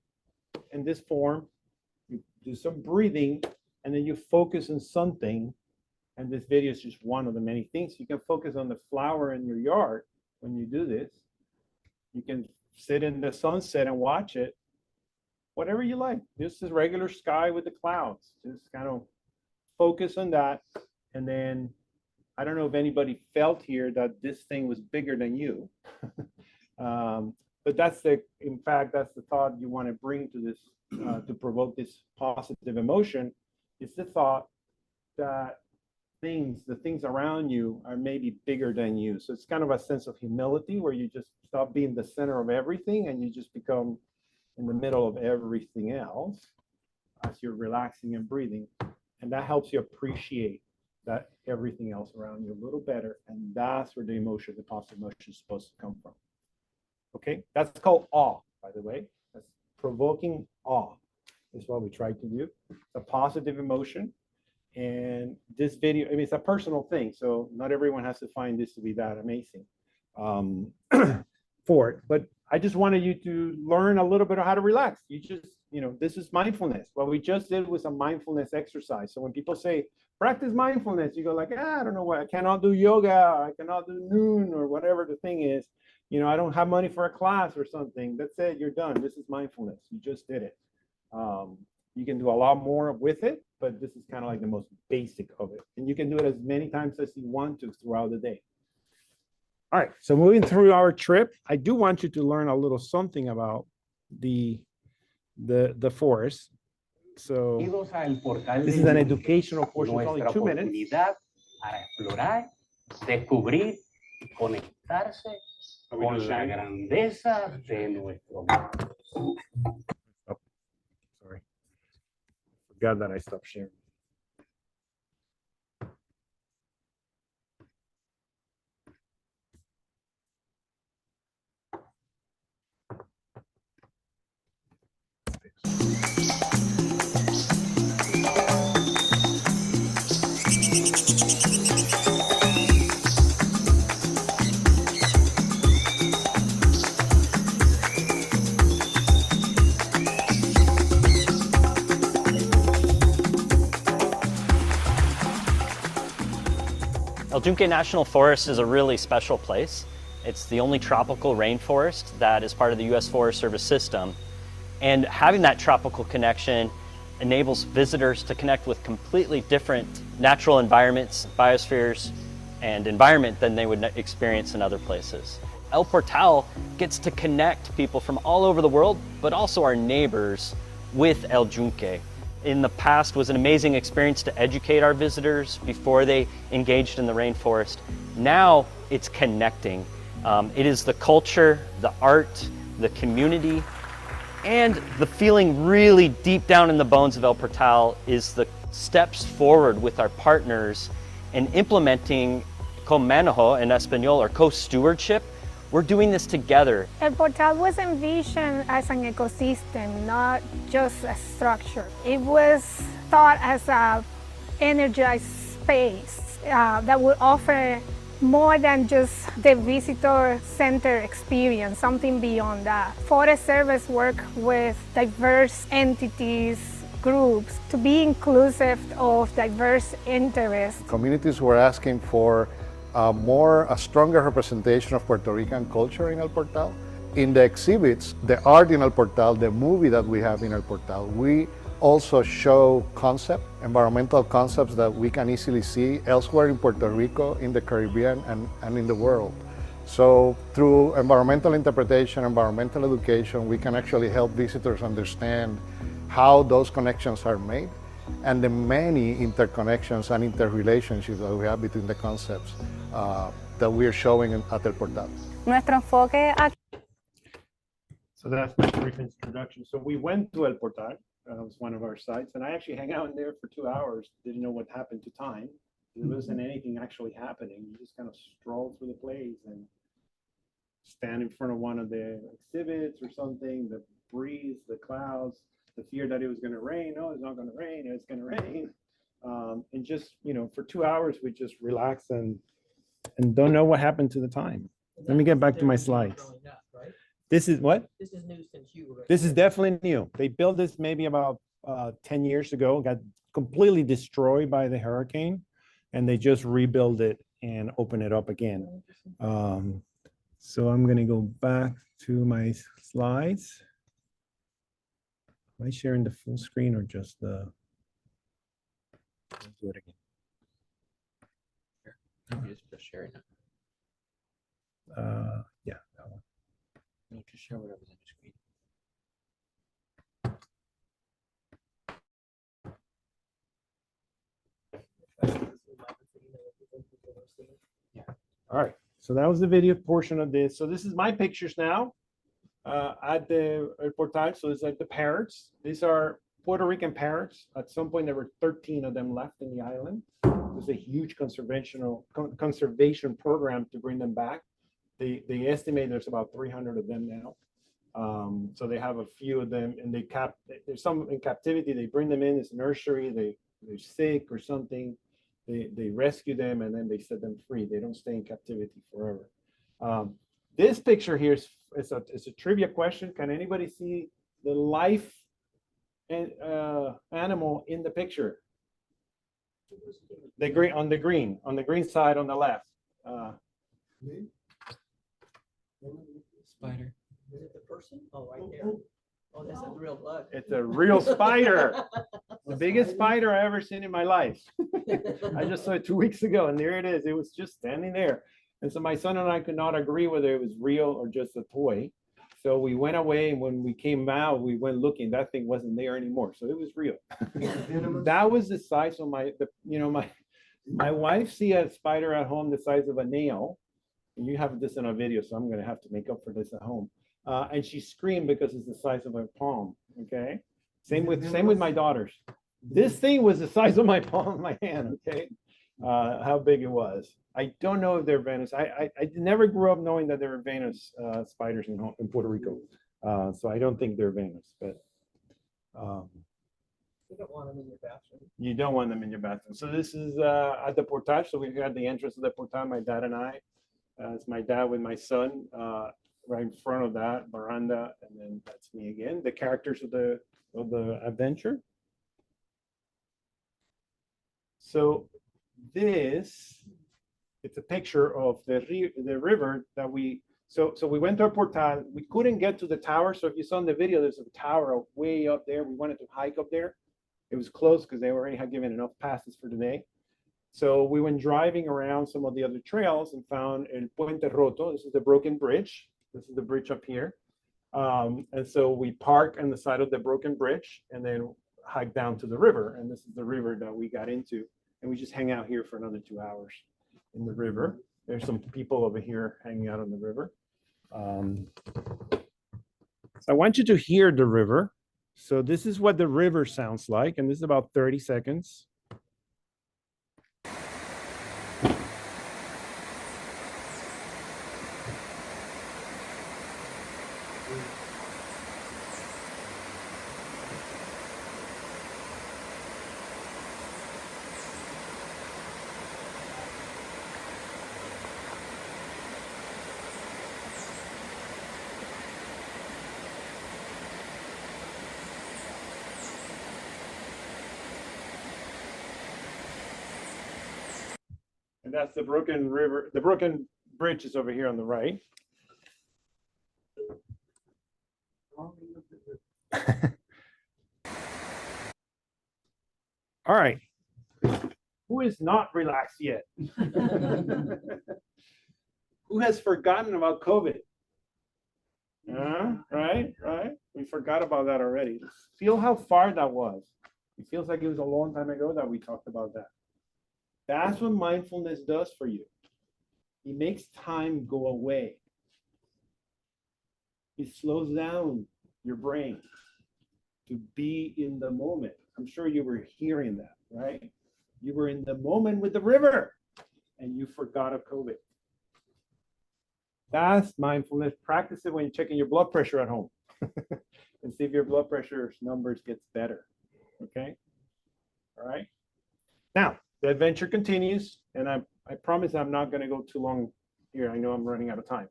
in this form, you do some breathing, and then you focus on something. And this video is just one of the many things. You can focus on the flower in your yard when you do this. You can sit in the sunset and watch it. Whatever you like. This is regular sky with the clouds. Just kind of focus on that. And then I don't know if anybody felt here that this thing was bigger than you. But in fact, that's the thought you want to bring to this, to provoke this positive emotion. It's the thought that the things around you are maybe bigger than you. So it's kind of a sense of humility where you just stop being the center of everything and you just become in the middle of everything else as you're relaxing and breathing. And that helps you appreciate that everything else around you a little better. And that's where the emotion, the positive emotion is supposed to come from. Okay, that's called awe, by the way. That's provoking awe is what we try to do. A positive emotion. And this video, I mean, it's a personal thing. So not everyone has to find this to be that amazing for it. But I just wanted you to learn a little bit of how to relax. You just, this is mindfulness. What we just did was a mindfulness exercise. So when people say, practice mindfulness, you go like, I don't know what, I cannot do yoga, I cannot do noon or whatever the thing is. I don't have money for a class or something. That's it, you're done. This is mindfulness. You just did it. You can do a lot more with it, but this is kind of like the most basic of it. And you can do it as many times as you want to throughout the day. All right, so moving through our trip, I do want you to learn a little something about the forest. So this is an educational portion, it's only 2 minutes. Para explorar, descubrir, conectarse con la grandeza de nuestro mundo. Oh, sorry. Forgot that I stopped sharing. El Yunque National Forest is a really special place. It's the only tropical rainforest that is part of the U.S. Forest Service system. And having that tropical connection enables visitors to connect with completely different natural environments, biospheres, and environment than they would experience in other places. El Portal gets to connect people from all over the world, but also our neighbors with El Yunque. In the past was an amazing experience to educate our visitors before they engaged in the rainforest. Now it's connecting. It is the culture, the art, the community, and the feeling really deep down in the bones of El Portal is the steps forward with our partners in implementing co-manejo in Espanol, or co-stewardship. We're doing this together. El Portal was envisioned as an ecosystem, not just a structure. It was thought as an energized space that would offer more than just the visitor center experience, something beyond that. Forest Service work with diverse entities, groups, to be inclusive of diverse interests. Communities were asking for a stronger representation of Puerto Rican culture in El Portal. In the exhibits, the art in El Portal, the movie that we have in El Portal, we also show environmental concepts that we can easily see elsewhere in Puerto Rico, in the Caribbean, and in the world. So through environmental interpretation, environmental education, we can actually help visitors understand how those connections are made and the many interconnections and interrelationships that we have between the concepts that we are showing at El Portal. Nuestro enfoque aquí. So that's my brief introduction. So we went to El Portal, it was one of our sites, and I actually hang out in there for 2 hours, didn't know what happened to time. There wasn't anything actually happening. You just kind of stroll through the place and stand in front of one of the exhibits or something, the breeze, the clouds, the fear that it was going to rain. No, it's not going to rain. It's going to rain. And just, for 2 hours, we just relax and don't know what happened to the time. Let me get back to my slides. This is what? This is new since you were. This is definitely new. They built this maybe about 10 years ago, got completely destroyed by the hurricane, and they just rebuilt it and open it up again. So I'm going to go back to my slides. Am I sharing the full screen or just the? Let's do it again. Just sharing it. Yeah, that one. No, just share whatever's on your screen. All right, so that was the video portion of this. So this is my pictures now at the El Portal. So it's like the parrots. These are Puerto Rican parrots. At some point, there were 13 of them left in the island. It was a huge conservation program to bring them back. They estimate there's about 300 of them now. So they have a few of them, and there's some in captivity. They bring them in as nursery. They're sick or something. They rescue them and then they set them free. They don't stay in captivity forever. This picture here is a trivia question. Can anybody see the life animal in the picture? The green on the green side on the left. Spider. Is it the person? Oh, right there. Oh, that's a real bug. It's a real spider. The biggest spider I ever seen in my life. I just saw it 2 weeks ago, and there it is. It was just standing there. And so my son and I could not agree whether it was real or just a toy. So we went away, and when we came out, we went looking. That thing wasn't there anymore, so it was real. That was the size of my wife see a spider at home the size of a nail. And you have this in a video, so I'm gonna have to make up for this at home. And she screamed because it's the size of her palm. Okay, same with my daughters. This thing was the size of my palm of my hand. Okay, how big it was. I don't know if they're venomous. I never grew up knowing that there were venomous spiders in Puerto Rico, so I don't think they're venomous. But You don't want them in your bathroom. you don't want them in your bathroom. So this is at the portage. So we had the entrance of the portage. My dad and I. It's my dad with my son right in front of that veranda, and then that's me again. The characters of the adventure. So this, it's a picture of the river that we. So we went to our portal. We couldn't get to the tower. So if you saw in the video, there's a tower way up there. We wanted to hike up there. It was closed because they already had given enough passes for the day. So we went driving around some of the other trails and found El Puente Roto. This is the broken bridge. This is the bridge up here. And so we park on the side of the broken bridge and then hike down to the river. And this is the river that we got into. And we just hang out here for another 2 hours in the river. There's some people over here hanging out on the river. So I want you to hear the river. So this is what the river sounds like. And this is about 30 seconds. And that's the broken river. The broken bridge is over here on the right. All right. Who is not relaxed yet? Who has forgotten about COVID? Right. We forgot about that already. Feel how far that was. It feels like it was a long time ago that we talked about that. That's what mindfulness does for you. It makes time go away. It slows down your brain to be in the moment. I'm sure you were hearing that, right? You were in the moment with the river and you forgot of COVID. That's mindfulness. Practice it when you're checking your blood pressure at home and see if your blood pressure numbers gets better. Okay. All right. Now, the adventure continues, and I promise I'm not going to go too long here. I know I'm running out of time.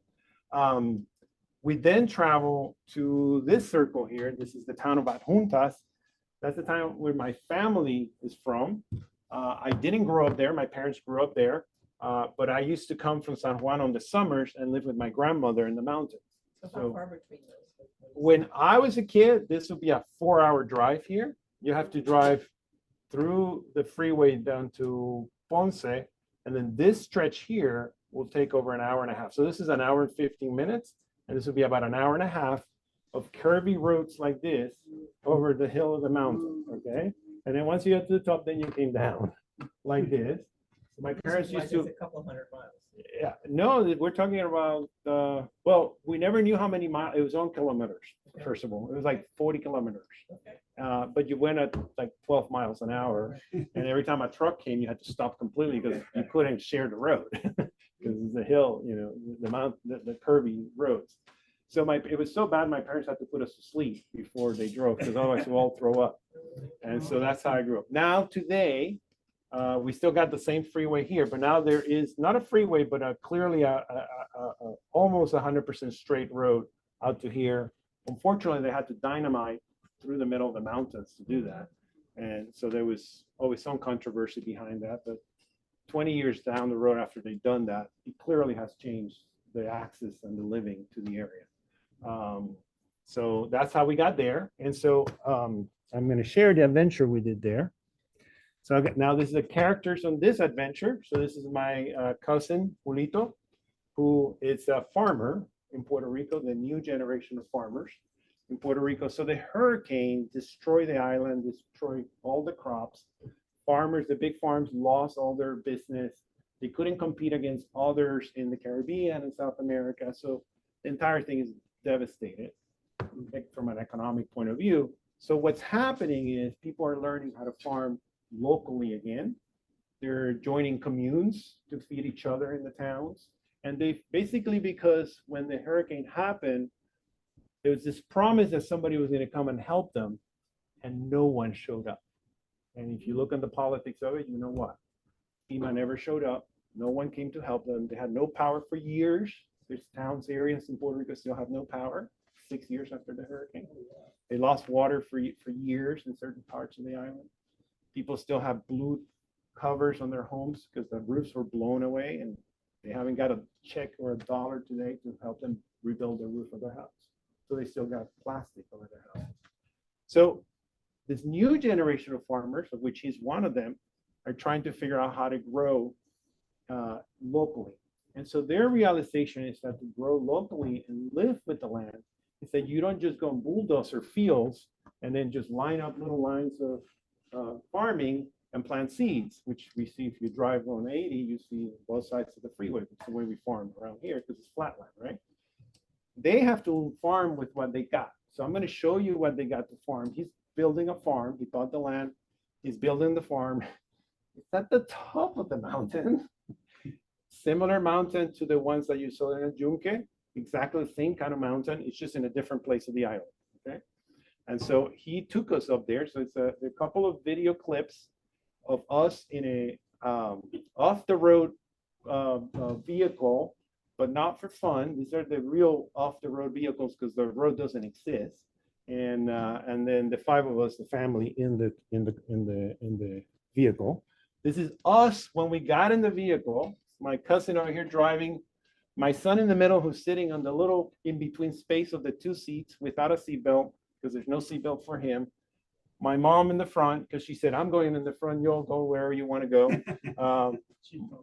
We then travel to this circle here. This is the town of Adjuntas. That's the town where my family is from. I didn't grow up there. My parents grew up there, but I used to come from San Juan on the summers and live with my grandmother in the mountains. So how far between those? When I was a kid, this would be a 4-hour drive here. You have to drive through the freeway down to Ponce, and then this stretch here will take over an hour and a half. So this is an hour and 15 minutes, and this will be about an hour and a half of curvy roads like this over the hill of the mountain, okay? And then once you get to the top, then you came down like this. My parents used to. A couple hundred miles. Yeah, no, we're talking about, well, we never knew how many miles. It was on kilometers, first of all. It was like 40 kilometers. Okay. But you went at like 12 miles an hour. And every time a truck came, you had to stop completely because you couldn't share the road. Because it's a hill, you know, the curvy roads. So it was so bad, my parents had to put us to sleep before they drove because otherwise we'll all throw up. And so that's how I grew up. Now, today, we still got the same freeway here, but now there is not a freeway, but clearly almost 100% straight road out to here. Unfortunately, they had to dynamite through the middle of the mountains to do that. And so there was always some controversy behind that. But 20 years down the road after they've done that, it clearly has changed the access and the living to the area. So that's how we got there. And so I'm going to share the adventure we did there. So now this is the characters on this adventure. So this is my cousin, Julito. who is a farmer in Puerto Rico, the new generation of farmers in Puerto Rico. So the hurricane destroyed the island, destroyed all the crops. Farmers, the big farms, lost all their business. They couldn't compete against others in the Caribbean and South America. So the entire thing is devastated from an economic point of view. So what's happening is people are learning how to farm locally again. They're joining communes to feed each other in the towns. And they basically, because when the hurricane happened, there was this promise that somebody was going to come and help them, and no one showed up. And if you look at the politics of it, you know what? FEMA never showed up. No one came to help them. They had no power for years. There's towns, areas in Puerto Rico still have no power 6 years after the hurricane. They lost water for years in certain parts of the island. People still have blue covers on their homes because the roofs were blown away, and they haven't got a check or a dollar today to help them rebuild the roof of their house. So they still got plastic over their house. So this new generation of farmers, of which he's one of them, are trying to figure out how to grow locally. And so their realization is that to grow locally and live with the land is that you don't just go and bulldozer fields and then just line up little lines of farming and plant seeds, which we see if you drive on 80, you see both sides of the freeway. It's the way we farm around here because it's flatland, right? They have to farm with what they got. So I'm going to show you what they got to farm. He's building a farm. He bought the land. He's building the farm. It's at the top of the mountain. Similar mountain to the ones that you saw in Junque. Exactly the same kind of mountain. It's just in a different place of the island. Okay. And so he took us up there. So it's a couple of video clips of us in a off-the-road vehicle, but not for fun. These are the real off-the-road vehicles because the road doesn't exist. And then the five of us, the family, in the vehicle. This is us when we got in the vehicle. My cousin over here driving, my son in the middle who's sitting on the little in-between space of the two seats without a seatbelt because there's no seatbelt for him. My mom in the front because she said, I'm going in the front, you'll go wherever you want to go.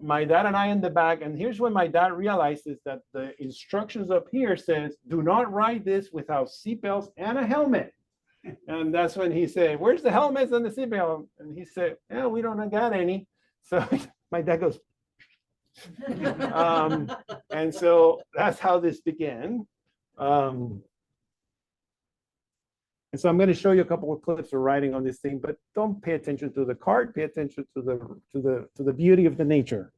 My dad and I in the back. And here's when my dad realizes that the instructions up here says, do not ride this without seatbelts and a helmet. And that's when he said, where's the helmets and the seatbelt? And he said, yeah, we don't got any. So my dad goes, and so that's how this began. And so I'm going to show you a couple of clips of riding on this thing, but don't pay attention to the cart. Pay attention to the beauty of the nature.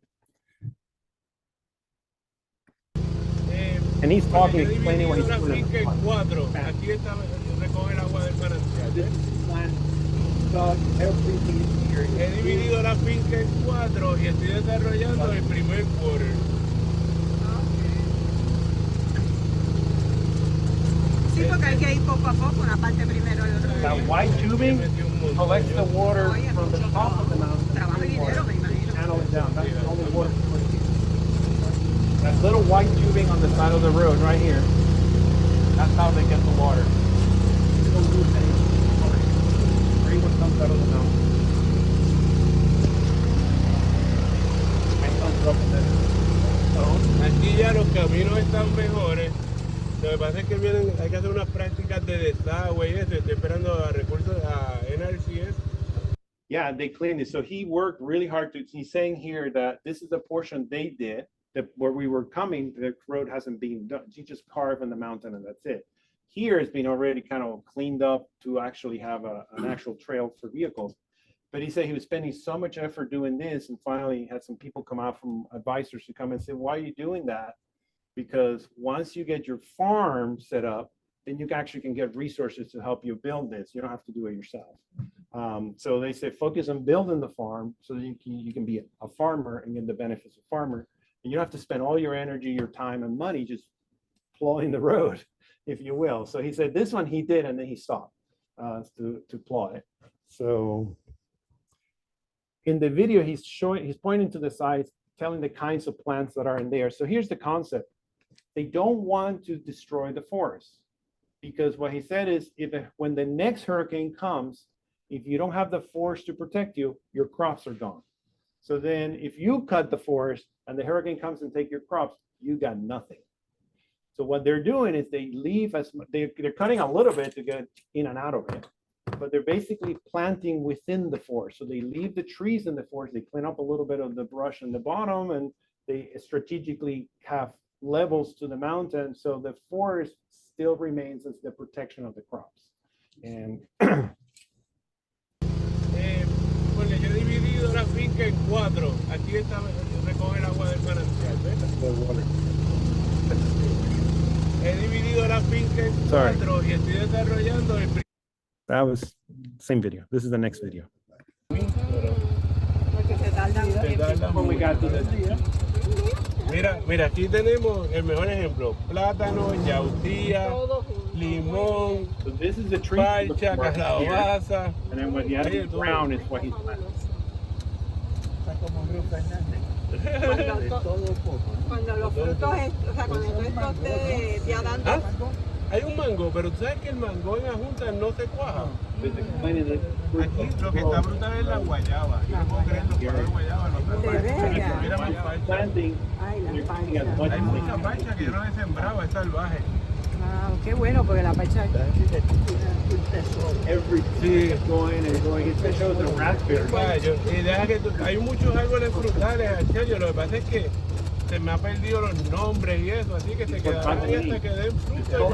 And he's talking, explaining what he's doing. Everything is here. He dividido la finca en 4 y estoy desarrollando el primer quarter. Sí, porque hay que ir poco a poco, una parte primero y otra. That white tubing collects the water from the top of the mountain. Trabajo y dinero, me imagino. Channel it down. That's the only water. That little white tubing on the side of the road right here. That's how they get the water. What comes out of the mountain. Aquí ya los caminos están mejores. Lo que pasa es que hay que hacer unas prácticas de desagüe y eso. Estoy esperando a recursos a NRCS. Yeah, they cleaned it. So he worked really hard to. He's saying here that this is the portion they did. That where we were coming, the road hasn't been done. He just carved in the mountain and that's it. Here has been already kind of cleaned up to actually have an actual trail for vehicles. But he said he was spending so much effort doing this, and finally had some people come out from advisors to come and say, why are you doing that? Because once you get your farm set up, then you actually can get resources to help you build this. You don't have to do it yourself. So they say focus on building the farm so that you can be a farmer and get the benefits of farmer. And you don't have to spend all your energy, your time, and money just plowing the road, if you will. So he said this one he did, and then he stopped to plow it. So in the video, he's pointing to the sides, telling the kinds of plants that are in there. So here's the concept. They don't want to destroy the forest because what he said is when the next hurricane comes, if you don't have the forest to protect you, your crops are gone. So then if you cut the forest and the hurricane comes and take your crops, you got nothing. So what they're doing is they leave they're cutting a little bit to get in and out of it, but they're basically planting within the forest. So they leave the trees in the forest, they clean up a little bit of the brush in the bottom, and they strategically have levels to the mountain. So the forest still remains as the protection of the crops. And Bueno, yo he dividido la finca en 4. Aquí está, recoge el agua del manantial, ¿ves? He dividido la finca en 4 y estoy desarrollando el that was same video. This is the next video. When we got to this. Mira, aquí tenemos el mejor ejemplo. Plátano, yautía, limón, So this is the tree. parcha, calabaza. And then what you have in brown is what he's planting. Cuando los frutos, o sea, cuando todo esto esté ya dando. ¿Ah? Hay un mango, pero tú sabes que el mango en la junta no se cuaja. Aquí lo que está brutal es la guayaba. Yo no puedo creer los palos de guayaba. Mira más parcha. Hay mucha parcha que yo no he sembrado, es salvaje. Ah, qué bueno, porque la parcha. Every tree is going and going. It shows the raspberry. Y deja que hay muchos árboles frutales, Archelio. Lo que pasa es que se me ha perdido los nombres y eso, así que se quedaron ahí hasta que den fruto.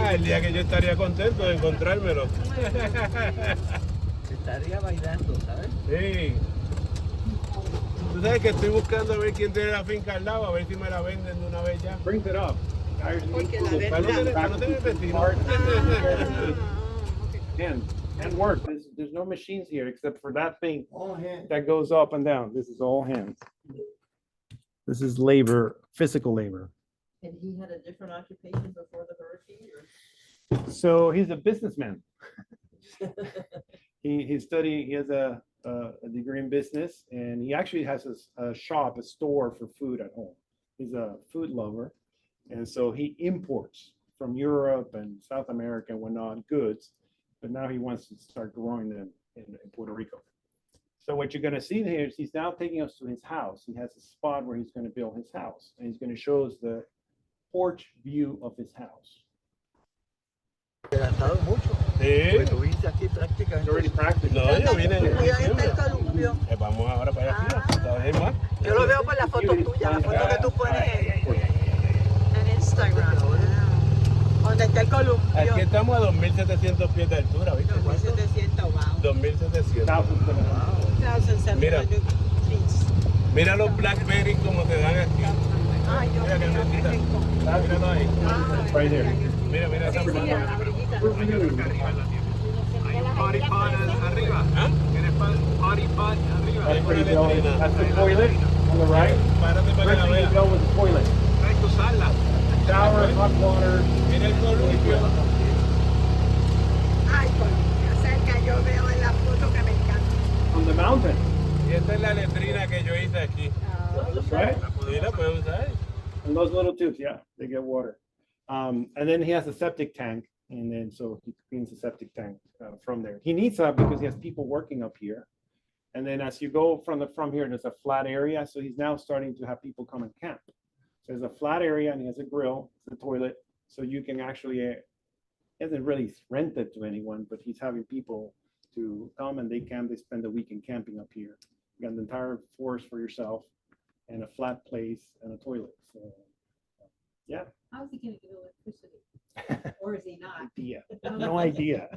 El día que yo estaría contento de encontrármelo. Estaría bailando, ¿sabes? Sí. Tú sabes que estoy buscando a ver quién tiene la finca al lado, a ver si me la venden de una vez ya. Brings it up. Porque la verdad. Para no tener vecino. And work. There's no machines here except for that thing All hands. that goes up and down. This is all hands. This is labor, physical labor. And he had a different occupation before the hurricane? So he's a businessman. He studied, he has a degree in business, and he actually has a shop, a store for food at home. He's a food lover. And so he imports from Europe and South America and whatnot goods, but now he wants to start growing them in Puerto Rico. So what you're going to see here is he's now taking us to his house. He has a spot where he's going to build his house, and he's going to show us the porch view of his house. Adelantado mucho. Sí. Pues lo hice aquí prácticamente. Already practiced. No, yo vine en Cuidado, está el diciembre. columpio. Vamos ahora para allá. ¿Sabes más? Yo lo veo por las fotos tuyas, las fotos que tú pones en Instagram. Donde está el columpio. Aquí estamos a 2.700 pies de altura, ¿viste? 2.700, wow. 2.700. 1,700 Mira. feet. Mira los blackberries como te dan aquí. Ay, Dios Mira que mío, qué necesitan. rico. Míralo ahí. Right there. Mira esa Sí, mano. la brillita. ¿Ah? That's where you go. That's the toilet on the right. Párate para que la First thing you veas. go with the toilet. Shower, hot water. Mira el columpio. Ay, columpio, cerca yo veo en la foto que me encanta. On the mountain. Y esta es la letrina que yo hice aquí. Right? Sí, la puedes usar. And those little tubes, yeah, they get water. And then he has a septic tank, and then so he cleans the septic tank from there. He needs that because he has people working up here. And then as you go from here, there's a flat area. So he's now starting to have people come and camp. So there's a flat area, and he has a grill, the toilet, so you can actually. He hasn't really rented to anyone, but he's having people to come and they camp. They spend the weekend camping up here. You got the entire forest for yourself, and a flat place and a toilet. So, yeah. How is he gonna get electricity? Or is he not? Idea. No idea.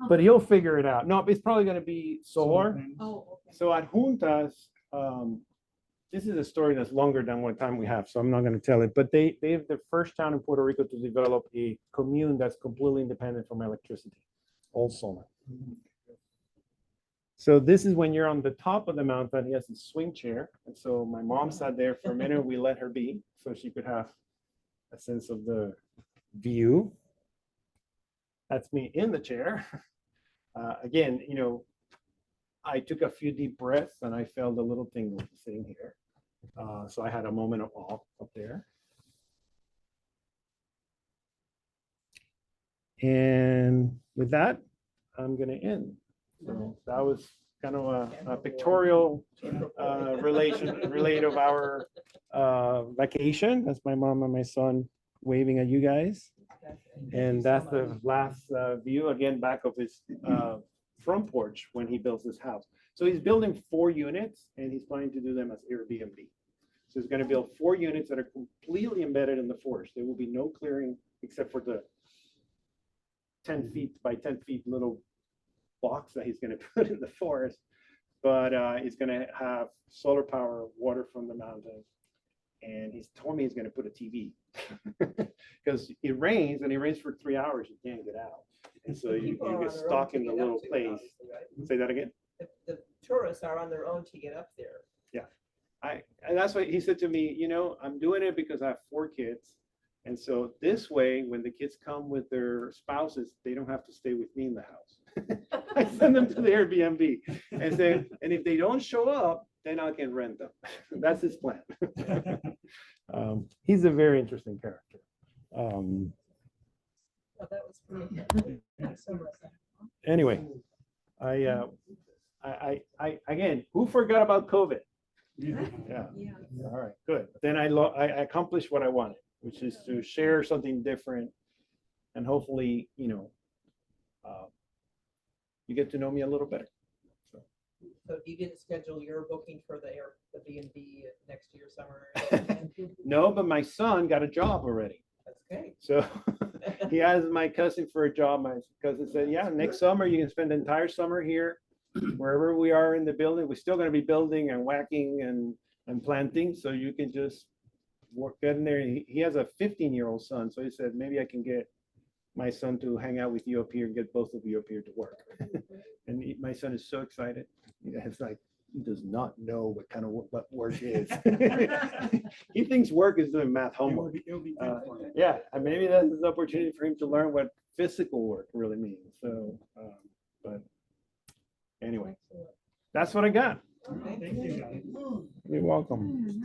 But he'll figure it out. No, it's probably going to be solar. Oh, okay. So at Juntas, this is a story that's longer than what time we have, so I'm not going to tell it. But they're the first town in Puerto Rico to develop a commune that's completely independent from electricity, all solar. So this is when you're on the top of the mountain. He has a swing chair, and so my mom sat there for a minute. We let her be, so she could have a sense of the view. That's me in the chair. Again, you know, I took a few deep breaths and I felt a little tingle sitting here. So I had a moment of awe up there. And with that, I'm going to end. So that was kind of a pictorial relate of our vacation. That's my mom and my son waving at you guys. And that's the last view, again, back of his front porch when he builds his house. So he's building 4 units and he's planning to do them as Airbnb. So he's going to build 4 units that are completely embedded in the forest. There will be no clearing except for the 10 feet by 10 feet little box that he's going to put in the forest. But he's going to have solar power, water from the mountain. And he's told me he's going to put a TV because it rains and it rains for 3 hours. You can't get out. And so you get stuck in the little place. Say that again. The tourists are on their own to get up there. And that's why he said to me, you know, I'm doing it because I have 4 kids. And so this way, when the kids come with their spouses, they don't have to stay with me in the house. I send them to the Airbnb and say, and if they don't show up, then I can rent them. That's his plan. He's a very interesting character. Well, that was pretty good. Anyway, I again, who forgot about COVID? Yeah. All right, good. Then I accomplished what I wanted, which is to share something different, and hopefully, you know, you get to know me a little better. So you didn't schedule your booking for the B&B next year summer? No, but my son got a job already. That's great. So he asked my cousin for a job. My cousin said, yeah, next summer you can spend the entire summer here, wherever we are in the building. We're still going to be building and whacking and planting. So you can just get in there. He has a 15-year-old son. So he said, maybe I can get my son to hang out with you up here and get both of you up here to work. And my son is so excited. It's like, he does not know what work is. He thinks work is doing math homework. It'll be good for him. Yeah, and maybe that's an opportunity for him to learn what physical work really means. So, but anyway, that's what I got. Okay. Thank you, guys. You're welcome.